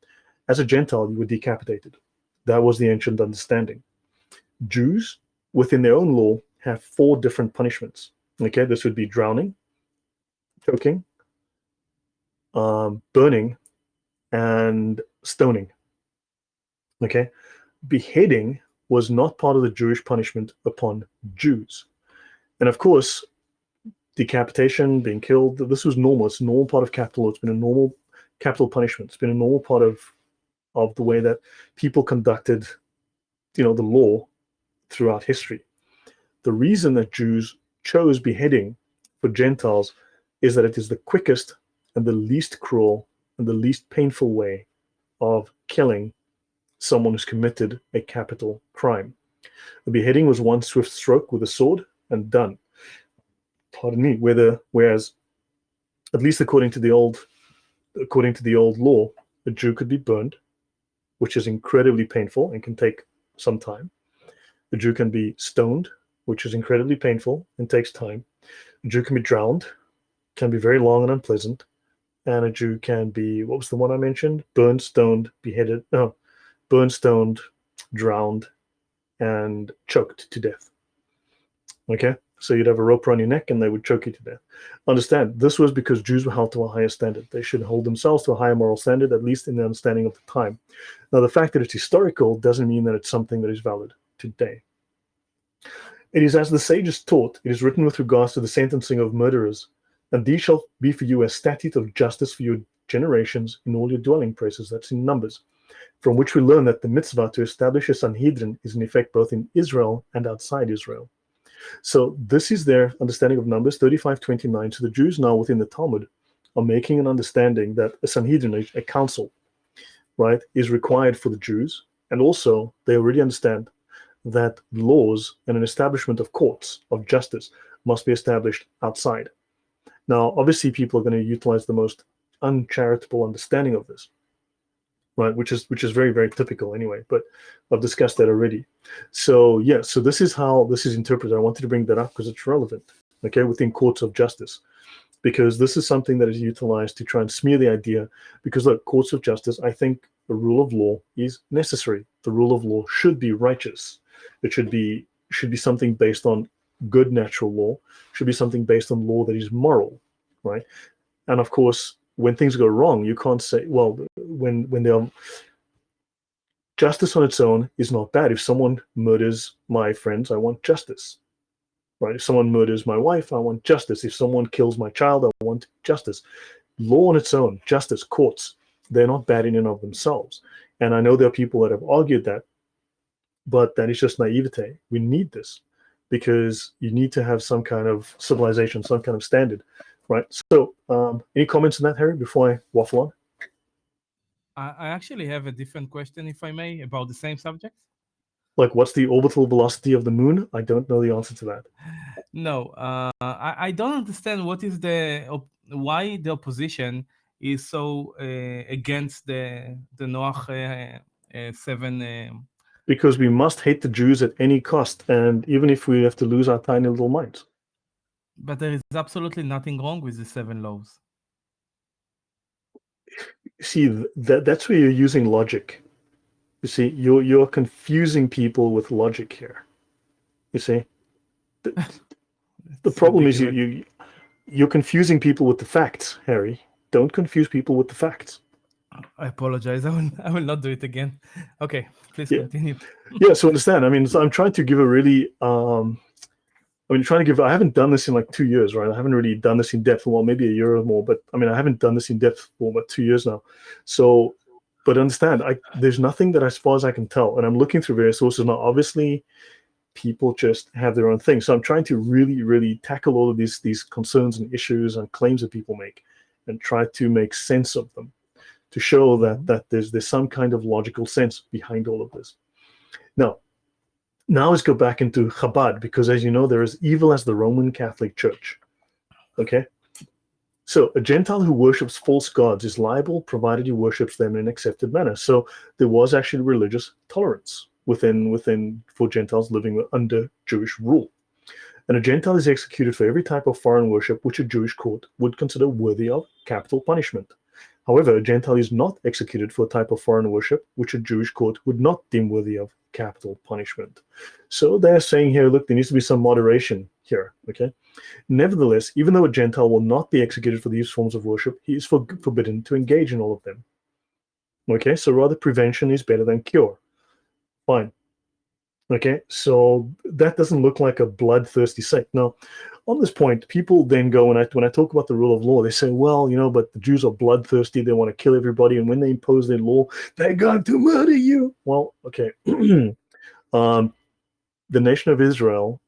as a Gentile, you were decapitated. That was the ancient understanding. Jews, within their own law, have 4 different punishments. Okay, this would be drowning, choking, burning, and stoning. Okay, beheading was not part of the Jewish punishment upon Jews. And of course, decapitation, being killed, this was normal. It's a normal part of capital law. It's been a normal capital punishment. It's been a normal part of the way that people conducted, the law throughout history. The reason that Jews chose beheading for Gentiles is that it is the quickest and the least cruel and the least painful way of killing someone who's committed a capital crime. The beheading was one swift stroke with a sword and done. Pardon me. Whereas, at least according to the old law, a Jew could be burned, which is incredibly painful and can take some time. A Jew can be stoned, which is incredibly painful and takes time. A Jew can be drowned, can be very long and unpleasant. And a Jew can be, what was the one I mentioned? Burned, stoned, beheaded, no, burned, stoned, drowned, and choked to death. Okay? So you'd have a rope around your neck and they would choke you to death. Understand, this was because Jews were held to a higher standard. They should hold themselves to a higher moral standard, at least in the understanding of the time. Now, the fact that it's historical doesn't mean that it's something that is valid today. It is as the sages taught, it is written with regards to the sentencing of murderers, and these shall be for you a statute of justice for your generations in all your dwelling places. That's in Numbers, from which we learn that the mitzvah to establish a Sanhedrin is in effect both in Israel and outside Israel. So this is their understanding of Numbers 35:29. So the Jews now within the Talmud are making an understanding that a Sanhedrin, a council, right, is required for the Jews. And also they already understand that laws and an establishment of courts of justice must be established outside. Now, obviously, people are going to utilize the most uncharitable understanding of this, right? Which is very, very typical anyway. But I've discussed that already. So yeah, so this is how this is interpreted. I wanted to bring that up because it's relevant, okay, within courts of justice, because this is something that is utilized to try and smear the idea. Because look, courts of justice, I think the rule of law is necessary. The rule of law should be righteous. It should be something based on good natural law, should be something based on law that is moral, right? And of course, when things go wrong, you can't say, well, when they are, justice on its own is not bad. If someone murders my friends, I want justice, right? If someone murders my wife, I want justice. If someone kills my child, I want justice. Law on its own, justice, courts, they're not bad in and of themselves. And I know there are people that have argued that, but that is just naivete. We need this because you need to have some kind of civilization, some kind of standard, right? So any comments on that, Harry, before I waffle on? I actually have a different question, if I may, about the same subject. Like, what's the orbital velocity of the moon? I don't know the answer to that. No, I don't understand what is why the opposition is so against the Noach 7. because we must hate the Jews at any cost, and even if we have to lose our tiny little minds. But there is absolutely nothing wrong with the 7 laws. See, that's where you're using logic. You see, you're confusing people with logic here. You see, the problem is you're confusing people with the facts, Harry. Don't confuse people with the facts. I apologize. I will not do it again. Okay, please continue. Yeah, so understand. I mean, so I'm trying to give a really, I haven't done this in like 2 years, right? I haven't really done this in depth for, well, maybe a year or more, but I mean, I haven't done this in depth for about 2 years now. So, but understand, there's nothing that as far as I can tell, and I'm looking through various sources now, obviously, people just have their own thing. So I'm trying to really, really tackle all of these concerns and issues and claims that people make and try to make sense of them to show that there's some kind of logical sense behind all of this. Now let's go back into Chabad, because as you know, they're as evil as the Roman Catholic Church. Okay? So a Gentile who worships false gods is liable, provided he worships them in an accepted manner. So there was actually religious tolerance within for Gentiles living under Jewish rule. And a Gentile is executed for every type of foreign worship which a Jewish court would consider worthy of capital punishment. However, a Gentile is not executed for a type of foreign worship which a Jewish court would not deem worthy of capital punishment. So they're saying here, look, there needs to be some moderation here, okay? Nevertheless, even though a Gentile will not be executed for these forms of worship, he is forbidden to engage in all of them. Okay, so rather prevention is better than cure. Fine. Okay, so that doesn't look like a bloodthirsty sect. Now, on this point, people then go, when I talk about the rule of law, they say, well, but the Jews are bloodthirsty, they want to kill everybody, and when they impose their law, they're going to murder you. Well, okay. The nation of Israel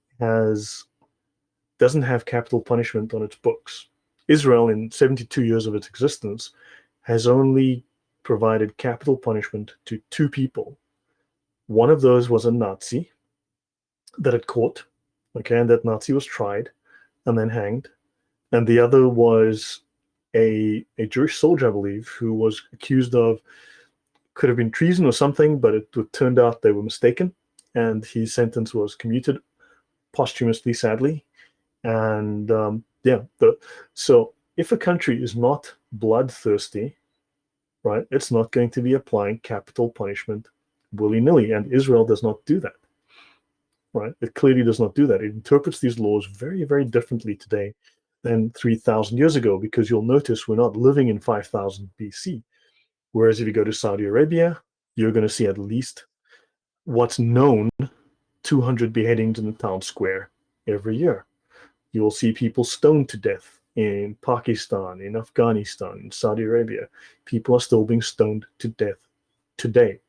doesn't have capital punishment on its books. Israel, in 72 years of its existence, has only provided capital punishment to 2 people. One of those was a Nazi that had caught, okay, and that Nazi was tried and then hanged. And the other was a Jewish soldier, I believe, who was accused of, could have been treason or something, but it turned out they were mistaken. And his sentence was commuted posthumously, sadly. And so if a country is not bloodthirsty, right, it's not going to be applying capital punishment willy-nilly, and Israel does not do that, right? It clearly does not do that. It interprets these laws very, very differently today than 3,000 years ago, because you'll notice we're not living in 5,000 BC. Whereas if you go to Saudi Arabia, you're going to see at least what's known 200 beheadings in the town square every year. You will see people stoned to death in Pakistan, in Afghanistan, in Saudi Arabia. People are still being stoned to death today.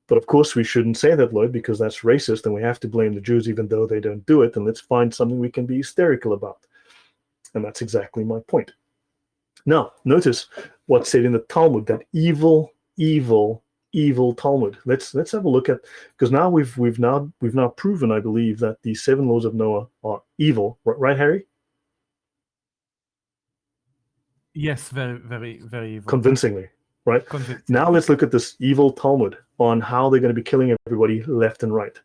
But of course, we shouldn't say that, Lloyd, because that's racist, and we have to blame the Jews even though they don't do it, and let's find something we can be hysterical about. And that's exactly my point. Now, notice what's said in the Talmud, that evil, evil, evil Talmud. Let's have a look at, because now we've now proven, I believe, that the 7 laws of Noah are evil, right, Harry? Yes, very, very, very evil. Convincingly, right? Now let's look at this evil Talmud on how they're going to be killing everybody left and right.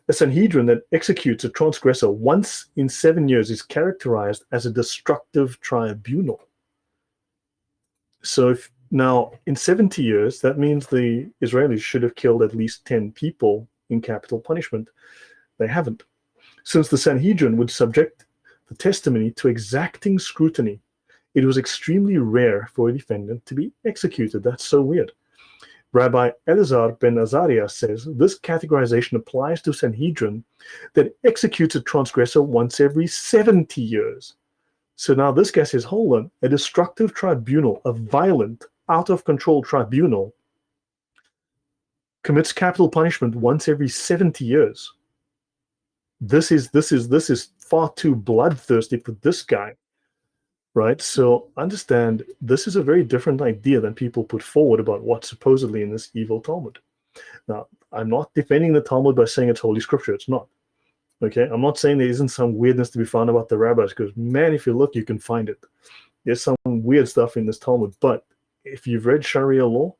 A Sanhedrin that executes a transgressor once in 7 years is characterized as a destructive tribunal. So if now in 70 years, that means the Israelis should have killed at least 10 people in capital punishment. They haven't. Since the Sanhedrin would subject the testimony to exacting scrutiny, it was extremely rare for a defendant to be executed. That's so weird. Rabbi Elazar ben Azariah says this categorization applies to Sanhedrin that executes a transgressor once every 70 years. So now this guy says, hold on, a destructive tribunal, a violent, out-of-control tribunal, commits capital punishment once every 70 years. This is far too bloodthirsty for this guy, right? So understand, this is a very different idea than people put forward about what's supposedly in this evil Talmud. Now, I'm not defending the Talmud by saying it's Holy Scripture. It's not. Okay, I'm not saying there isn't some weirdness to be found about the rabbis, because man, if you look, you can find it. There's some weird stuff in this Talmud, but if you've read Sharia law,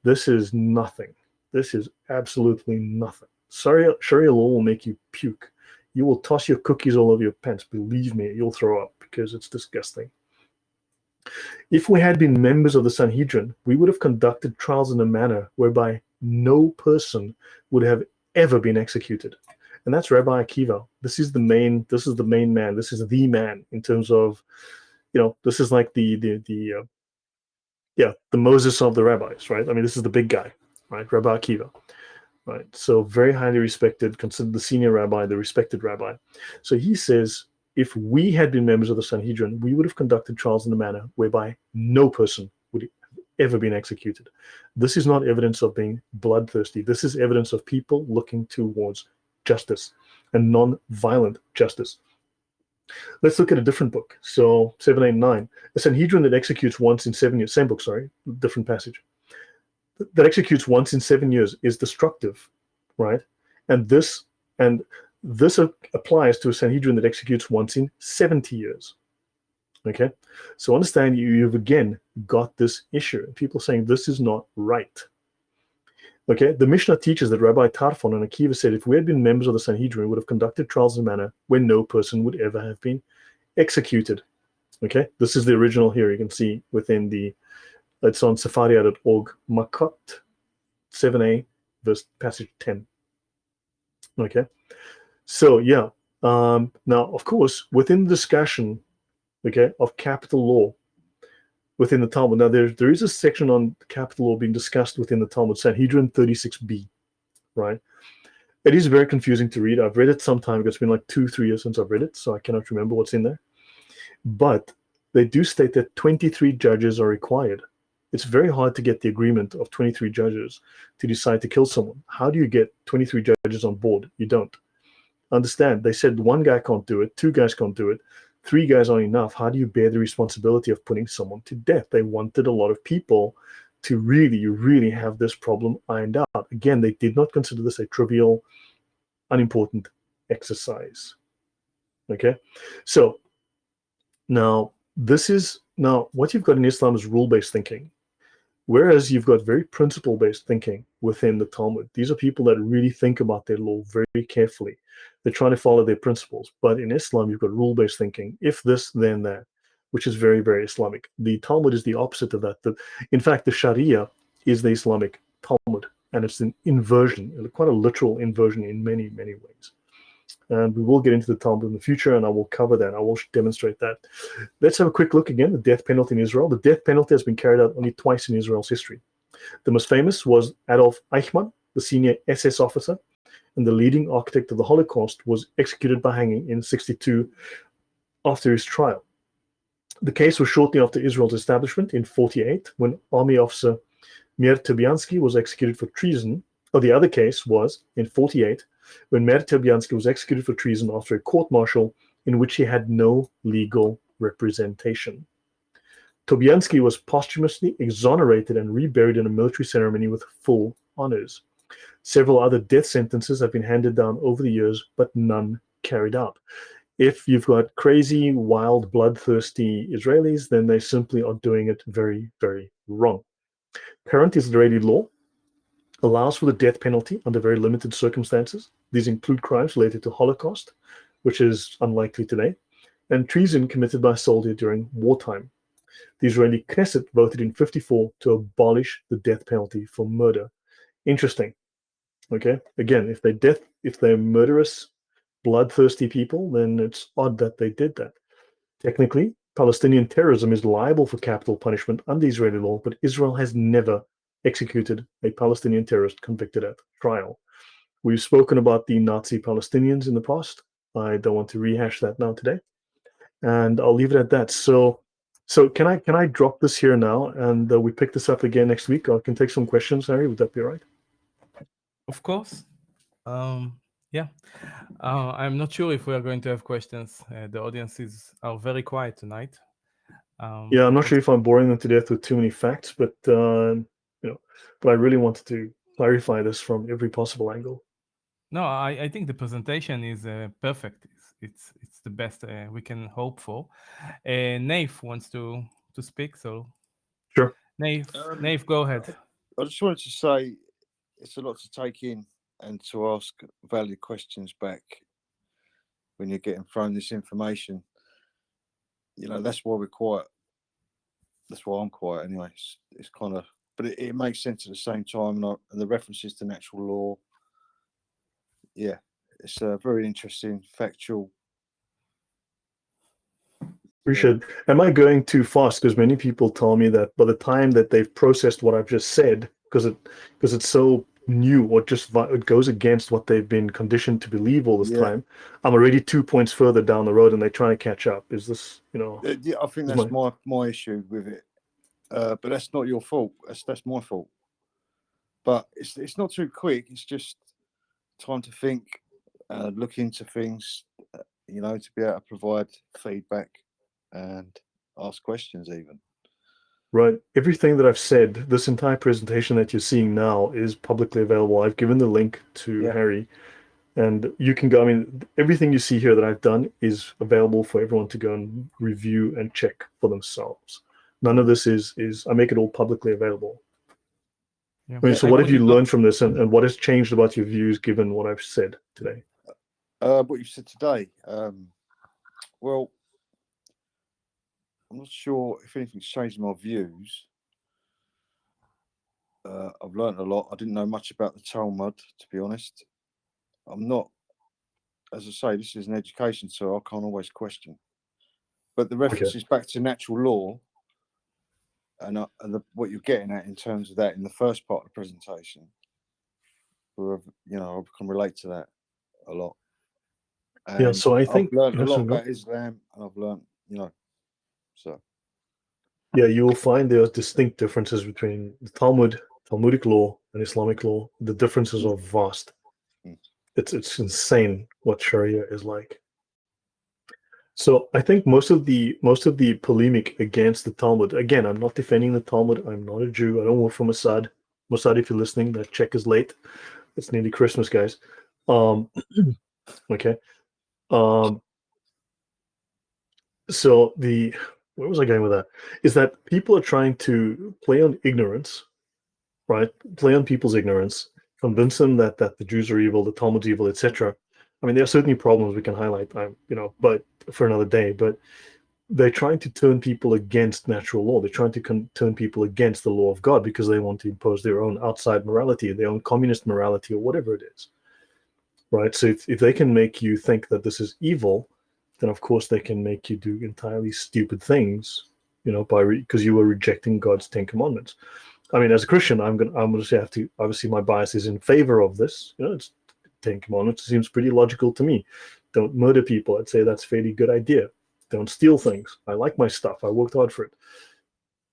this is nothing. This is absolutely nothing. Sharia law will make you puke. You will toss your cookies all over your pants. Believe me, you'll throw up because it's disgusting. If we had been members of the Sanhedrin, we would have conducted trials in a manner whereby no person would have ever been executed. And that's Rabbi Akiva. This is the main man. This is the man in terms of, this is like the Moses of the rabbis, right? I mean, this is the big guy, right? Rabbi Akiva, right? So very highly respected, considered the senior rabbi, the respected rabbi. So he says, if we had been members of the Sanhedrin, we would have conducted trials in a manner whereby no person would have ever been executed. This is not evidence of being bloodthirsty. This is evidence of people looking towards justice and non-violent justice. Let's look at a different book. So 789, a Sanhedrin that executes once in 7 years, same book, sorry, different passage, that executes once in 7 years is destructive, right? And this applies to a Sanhedrin that executes once in 70 years. Okay, so understand you've again got this issue. People saying this is not right. Okay, the Mishnah teaches that Rabbi Tarfon and Akiva said if we had been members of the Sanhedrin, we would have conducted trials in a manner where no person would ever have been executed. Okay, this is the original here. You can see within it's on Sefaria.org, Makot 7a, verse passage 10. Okay, so yeah. Now, of course, within the discussion, okay, of capital law within the Talmud. Now, there is a section on capital law being discussed within the Talmud, Sanhedrin 36b, right? It is very confusing to read. I've read it some time ago. It's been like 2-3 years since I've read it, so I cannot remember what's in there. But they do state that 23 judges are required. It's very hard to get the agreement of 23 judges to decide to kill someone. How do you get 23 judges on board? You don't. Understand, they said one guy can't do it, 2 guys can't do it, 3 guys aren't enough. How do you bear the responsibility of putting someone to death? They wanted a lot of people to really have this problem ironed out. Again, they did not consider this a trivial, unimportant exercise. Okay, so now what you've got in Islam is rule-based thinking. Whereas you've got very principle-based thinking within the Talmud. These are people that really think about their law very carefully. They're trying to follow their principles. But in Islam, you've got rule-based thinking. If this, then that, which is very, very Islamic. The Talmud is the opposite of that. In fact, the Sharia is the Islamic Talmud, and it's an inversion, quite a literal inversion in many, many ways. And we will get into the Talmud in the future, and I will cover that. I will demonstrate that. Let's have a quick look again. The death penalty in Israel. The death penalty has been carried out only twice in Israel's history. The most famous was Adolf Eichmann, the senior SS officer, and the leading architect of the Holocaust, was executed by hanging in 1962 after his trial. The case was shortly after Israel's establishment in 1948, when Army officer Meir Tobiansky was executed for treason. The other case was in 1948, when Meir Tobiansky was executed for treason after a court-martial in which he had no legal representation. Tobiansky was posthumously exonerated and reburied in a military ceremony with full honors. Several other death sentences have been handed down over the years, but none carried out. If you've got crazy, wild, bloodthirsty Israelis, then they simply are doing it very, very wrong. Current Israeli law allows for the death penalty under very limited circumstances. These include crimes related to Holocaust, which is unlikely today, and treason committed by a soldier during wartime. The Israeli Knesset voted in 1954 to abolish the death penalty for murder. Interesting. Okay, again, if they're murderous, bloodthirsty people, then it's odd that they did that. Technically, Palestinian terrorism is liable for capital punishment under Israeli law, but Israel has never executed a Palestinian terrorist convicted at trial. We've spoken about the Nazi Palestinians in the past. I don't want to rehash that now today, and I'll leave it at that. So can I drop this here now, and we pick this up again next week? I can take some questions, Harry. Would that be all right? Of course. Yeah. I'm not sure if we are going to have questions. The audiences are very quiet tonight. Yeah, I'm not sure if I'm boring them to death with too many facts, but but I really wanted to clarify this from every possible angle. No, I think the presentation is perfect. It's the best we can hope for. Naif wants to speak, so Sure. Naif, go ahead. I just wanted to say, it's a lot to take in and to ask valid questions back when you're getting thrown this information. That's why we're quiet. That's why I'm quiet anyway. It's kind of, but it makes sense at the same time. And the references to natural law. Yeah, it's a very interesting, factual. Appreciate it. Am I going too fast? Because many people tell me that by the time that they've processed what I've just said, because it's so new, or just it goes against what they've been conditioned to believe all this time, I'm already 2 points further down the road, and they're trying to catch up. Is this, Yeah, I think that's my issue with it. But that's not your fault. That's my fault. But it's not too quick. It's just time to think, look into things, to be able to provide feedback and ask questions even. Right. Everything that I've said, this entire presentation that you're seeing now is publicly available. I've given the link to Harry, and you can go. I mean, everything you see here that I've done is available for everyone to go and review and check for themselves. None of this is I make it all publicly available. Yeah. I mean, so what have you learned from this, and what has changed about your views given what I've said today? What you said today, well, I'm not sure if anything's changed my views. I've learned a lot. I didn't know much about the Talmud, to be honest. I'm not, as I say, this is an education, so I can't always question. But the references back to natural law, and what you're getting at in terms of that in the first part of the presentation, I can relate to that a lot. And so I think I've learned a lot about Islam, and I've learned, so. Yeah, you will find there are distinct differences between the Talmudic law, and Islamic law. The differences are vast. It's insane what Sharia is like. So I think most of the polemic against the Talmud. Again, I'm not defending the Talmud. I'm not a Jew. I don't work for Mossad. Mossad, if you're listening, that check is late. It's nearly Christmas, guys. Okay. So where was I going with that? Is that people are trying to play on ignorance, right? Play on people's ignorance, convince them that the Jews are evil, the Talmud's evil, etc. I mean, there are certainly problems we can highlight, but for another day. But they're trying to turn people against natural law. They're trying to turn people against the law of God because they want to impose their own outside morality, their own communist morality, or whatever it is, right? So if they can make you think that this is evil, then of course they can make you do entirely stupid things, because you were rejecting God's 10 Commandments. I mean, as a Christian, I'm going to have to, obviously my bias is in favor of this. It's 10 Commandments. It seems pretty logical to me. Don't murder people. I'd say that's a fairly good idea. Don't steal things. I like my stuff. I worked hard for it.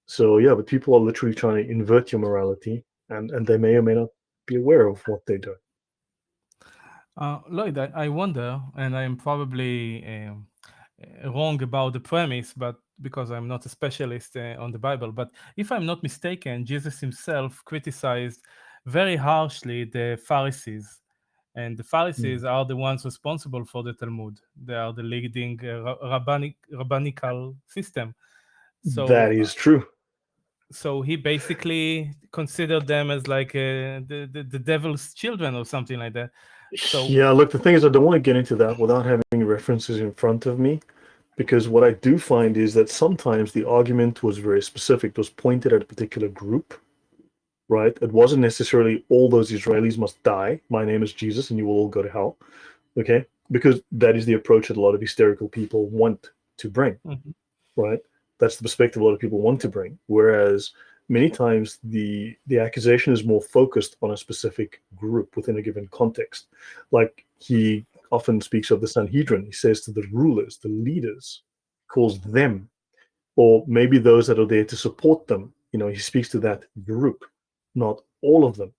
So yeah, but people are literally trying to invert your morality, and they may or may not be aware of what they do. Lloyd, I wonder, and I'm probably wrong about the premise, but because I'm not a specialist on the Bible, but if I'm not mistaken, Jesus himself criticized very harshly the Pharisees, and the Pharisees are the ones responsible for the Talmud. They are the leading rabbinical system. So that is true. So he basically considered them as like the devil's children or something like that. So yeah, look, the thing is, I don't want to get into that without having references in front of me, because what I do find is that sometimes the argument was very specific. It was pointed at a particular group, right? It wasn't necessarily all those Israelis must die. My name is Jesus, and you will all go to hell. Okay, because that is the approach that a lot of hysterical people want to bring, right? That's the perspective a lot of people want to bring. Whereas many times the accusation is more focused on a specific group within a given context. Like he often speaks of the Sanhedrin. He says to the rulers, the leaders, calls them, or maybe those that are there to support them. He speaks to that group, not all of them,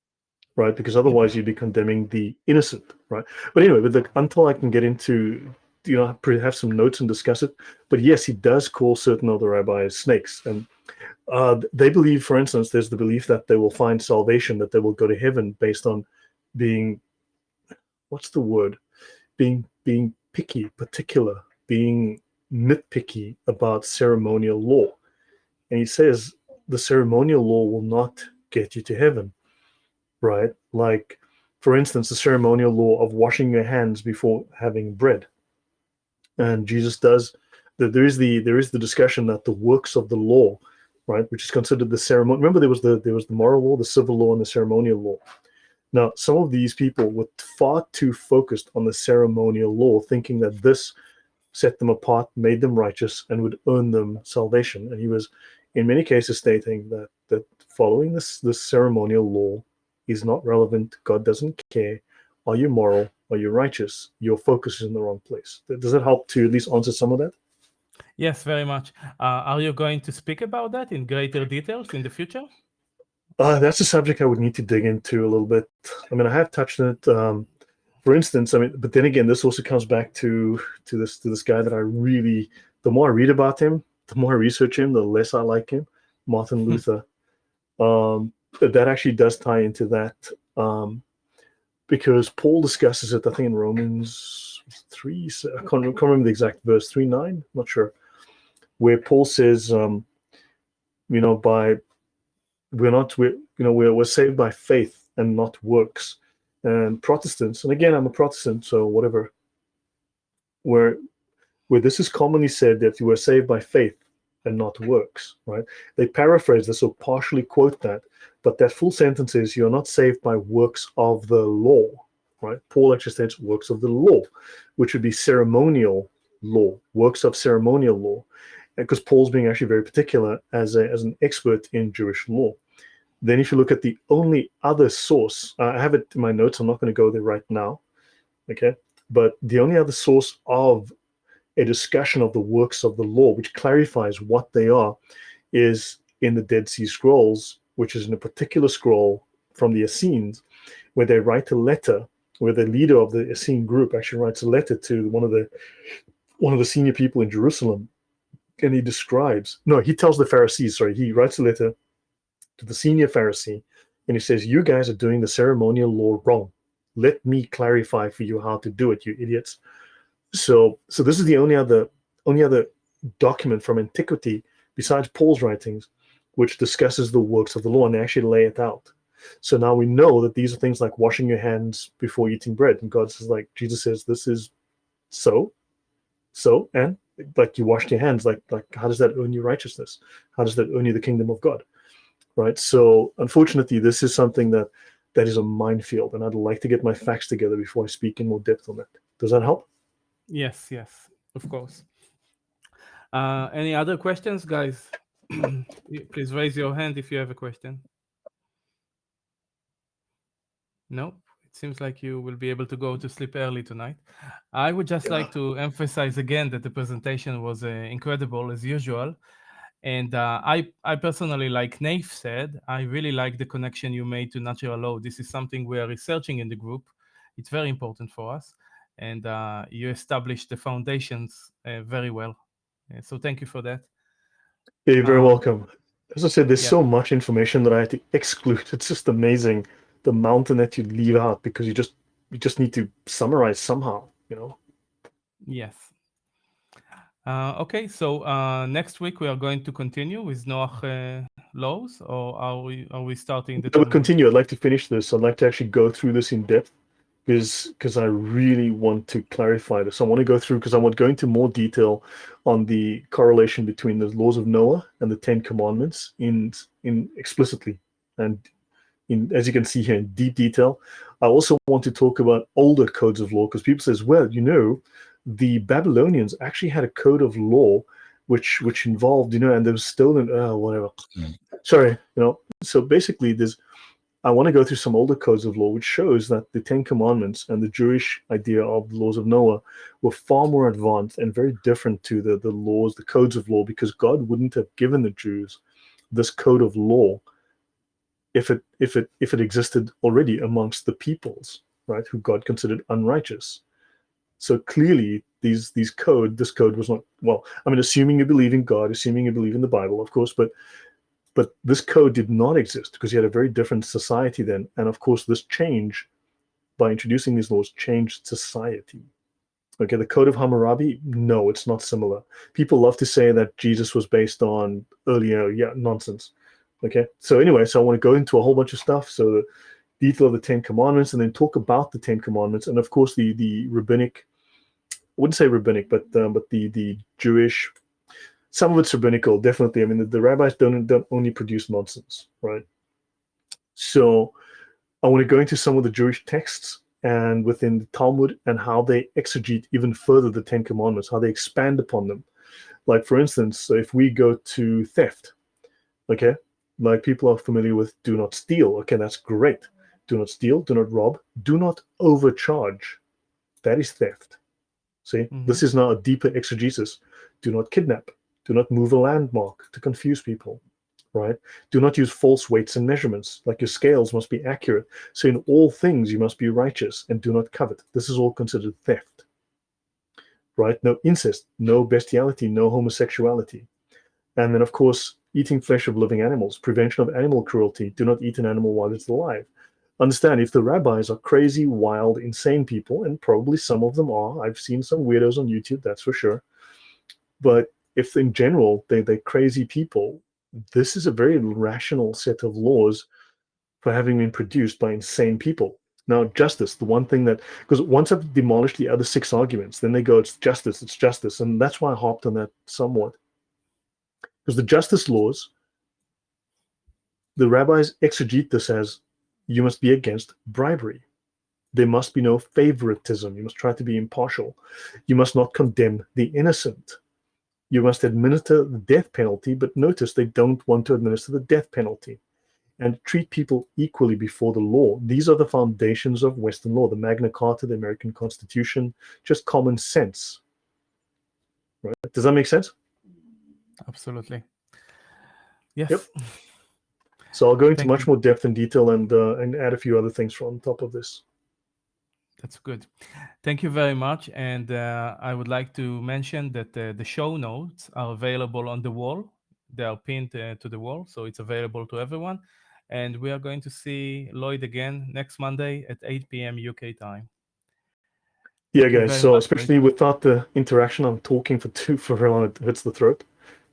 right? Because otherwise you'd be condemning the innocent, right? But anyway, until I can get into, have some notes and discuss it. But yes, he does call certain other rabbis snakes. And they believe, for instance, there's the belief that they will find salvation, that they will go to heaven based on being, what's the word? Being picky, particular, being nitpicky about ceremonial law. And he says the ceremonial law will not get you to heaven, right? like, for instance, the ceremonial law of washing your hands before having bread. And Jesus does. There is the discussion that the works of the law, right, which is considered the ceremony. Remember, there was the moral law, the civil law, and the ceremonial law. Now, some of these people were far too focused on the ceremonial law, thinking that this set them apart, made them righteous, and would earn them salvation. And he was, in many cases, stating that following this ceremonial law is not relevant. God doesn't care. Are you moral? Are you righteous? Your focus is in the wrong place. Does that help to at least answer some of that? Yes, very much. Are you going to speak about that in greater details in the future? That's a subject I would need to dig into a little bit. I mean, I have touched on it. For instance, I mean, but then again, this also comes back to this guy that I really, the more I read about him, the more I research him, the less I like him, Martin Luther. That actually does tie into that, because Paul discusses it, I think, in Romans 3, I can't remember the exact verse, 3:9, I'm not sure, where Paul says, we're saved by faith and not works. And Protestants, and again, I'm a Protestant, so whatever, where this is commonly said that you were saved by faith and not works, right? They paraphrase this or partially quote that, but that full sentence is, you're not saved by works of the law, right? Paul actually states works of the law, which would be ceremonial law, works of ceremonial law, because Paul's being actually very particular as an expert in Jewish law. Then if you look at the only other source, I have it in my notes, I'm not going to go there right now, okay? But the only other source of a discussion of the works of the law, which clarifies what they are, is in the Dead Sea Scrolls, which is in a particular scroll from the Essenes, where they write a letter, where the leader of the Essene group actually writes a letter to one of the senior people in Jerusalem, and he tells the Pharisees, he writes a letter to the senior Pharisee, and he says, you guys are doing the ceremonial law wrong. Let me clarify for you how to do it, you idiots. So this is the only other document from antiquity besides Paul's writings which discusses the works of the law, and they actually lay it out. So now we know that these are things like washing your hands before eating bread, and Jesus says this is so, and like you washed your hands, like how does that earn you righteousness? How does that earn you the kingdom of God? Right. So unfortunately, this is something that is a minefield, and I'd like to get my facts together before I speak in more depth on that. Does that help? Yes, of course. Any other questions, guys? Please raise your hand if you have a question. No, it seems like you will be able to go to sleep early tonight. I would just like to emphasize again that the presentation was incredible as usual. And I personally, like Naif said, I really like the connection you made to natural law. This is something we are researching in the group. It's very important for us. And you established the foundations very well. So thank you for that. You're very welcome. As I said, there's yeah. so much information that I had to exclude. It's just amazing the mountain that you leave out, because you just need to summarize somehow, Yes. Okay, so next week we are going to continue with Noach laws, or are we starting the I would Talmud? continue. I'd like to finish this. I'd like to actually go through this in depth, because I really want to clarify this. I want to go through, because I want to go into more detail on the correlation between the laws of Noah and the Ten Commandments in explicitly, and as you can see here, in deep detail. I also want to talk about older codes of law, because people says, well, the Babylonians actually had a code of law which involved, and there was stolen, whatever. Sorry, so basically I want to go through some older codes of law which shows that the Ten Commandments and the Jewish idea of the laws of Noah were far more advanced and very different to the laws, the codes of law, because God wouldn't have given the Jews this code of law if it existed already amongst the peoples, right, who God considered unrighteous. So clearly, this code was not, well, I mean, assuming you believe in God, assuming you believe in the Bible, of course, but this code did not exist, because you had a very different society then. And of course, this change, by introducing these laws, changed society. Okay, the Code of Hammurabi, no, it's not similar. People love to say that Jesus was based on earlier, nonsense. Okay, so anyway, so I want to go into a whole bunch of stuff. So detail the Ten Commandments, and then talk about the Ten Commandments, and of course the rabbinic, I wouldn't say rabbinic, but the Jewish, some of it's rabbinical, definitely. I mean, the rabbis don't only produce nonsense, right? So I want to go into some of the Jewish texts and within the Talmud and how they exegete even further the Ten Commandments, how they expand upon them. Like, for instance, so if we go to theft, okay, like people are familiar with do not steal. Okay, that's great. Do not steal, do not rob, do not overcharge. That is theft. See, this is now a deeper exegesis. Do not kidnap, do not move a landmark to confuse people, right? Do not use false weights and measurements. Like your scales must be accurate. So in all things you must be righteous, and do not covet. This is all considered theft, right? No incest, no bestiality, no homosexuality. And then, of course, eating flesh of living animals, prevention of animal cruelty. Do not eat an animal while it's alive. Understand, if the rabbis are crazy, wild, insane people, and probably some of them are, I've seen some weirdos on YouTube, that's for sure. But if in general they're crazy people, this is a very rational set of laws for having been produced by insane people. Now, justice, the one thing that, because once I've demolished the other 6 arguments, then they go, it's justice. And that's why I harped on that somewhat. Because the justice laws, the rabbis exegete this as you must be against bribery. There must be no favoritism. You must try to be impartial. You must not condemn the innocent. You must administer the death penalty, but notice they don't want to administer the death penalty, and treat people equally before the law. These are the foundations of Western law, the Magna Carta, the American Constitution, just common sense. Right? Does that make sense? Absolutely. Yes. Yep. So I'll go into Thank much you. more depth and detail and add a few other things on top of this. That's good. Thank you very much. And I would like to mention that the show notes are available on the wall. They are pinned to the wall, so it's available to everyone. And we are going to see Lloyd again next Monday at 8 p.m. UK time. Yeah, Thank you guys. very So much, Lloyd. especially without the interaction, I'm talking for very long. It hits the throat,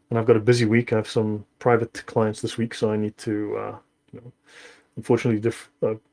and I've got a busy week. I have some private clients this week, so I need to, unfortunately,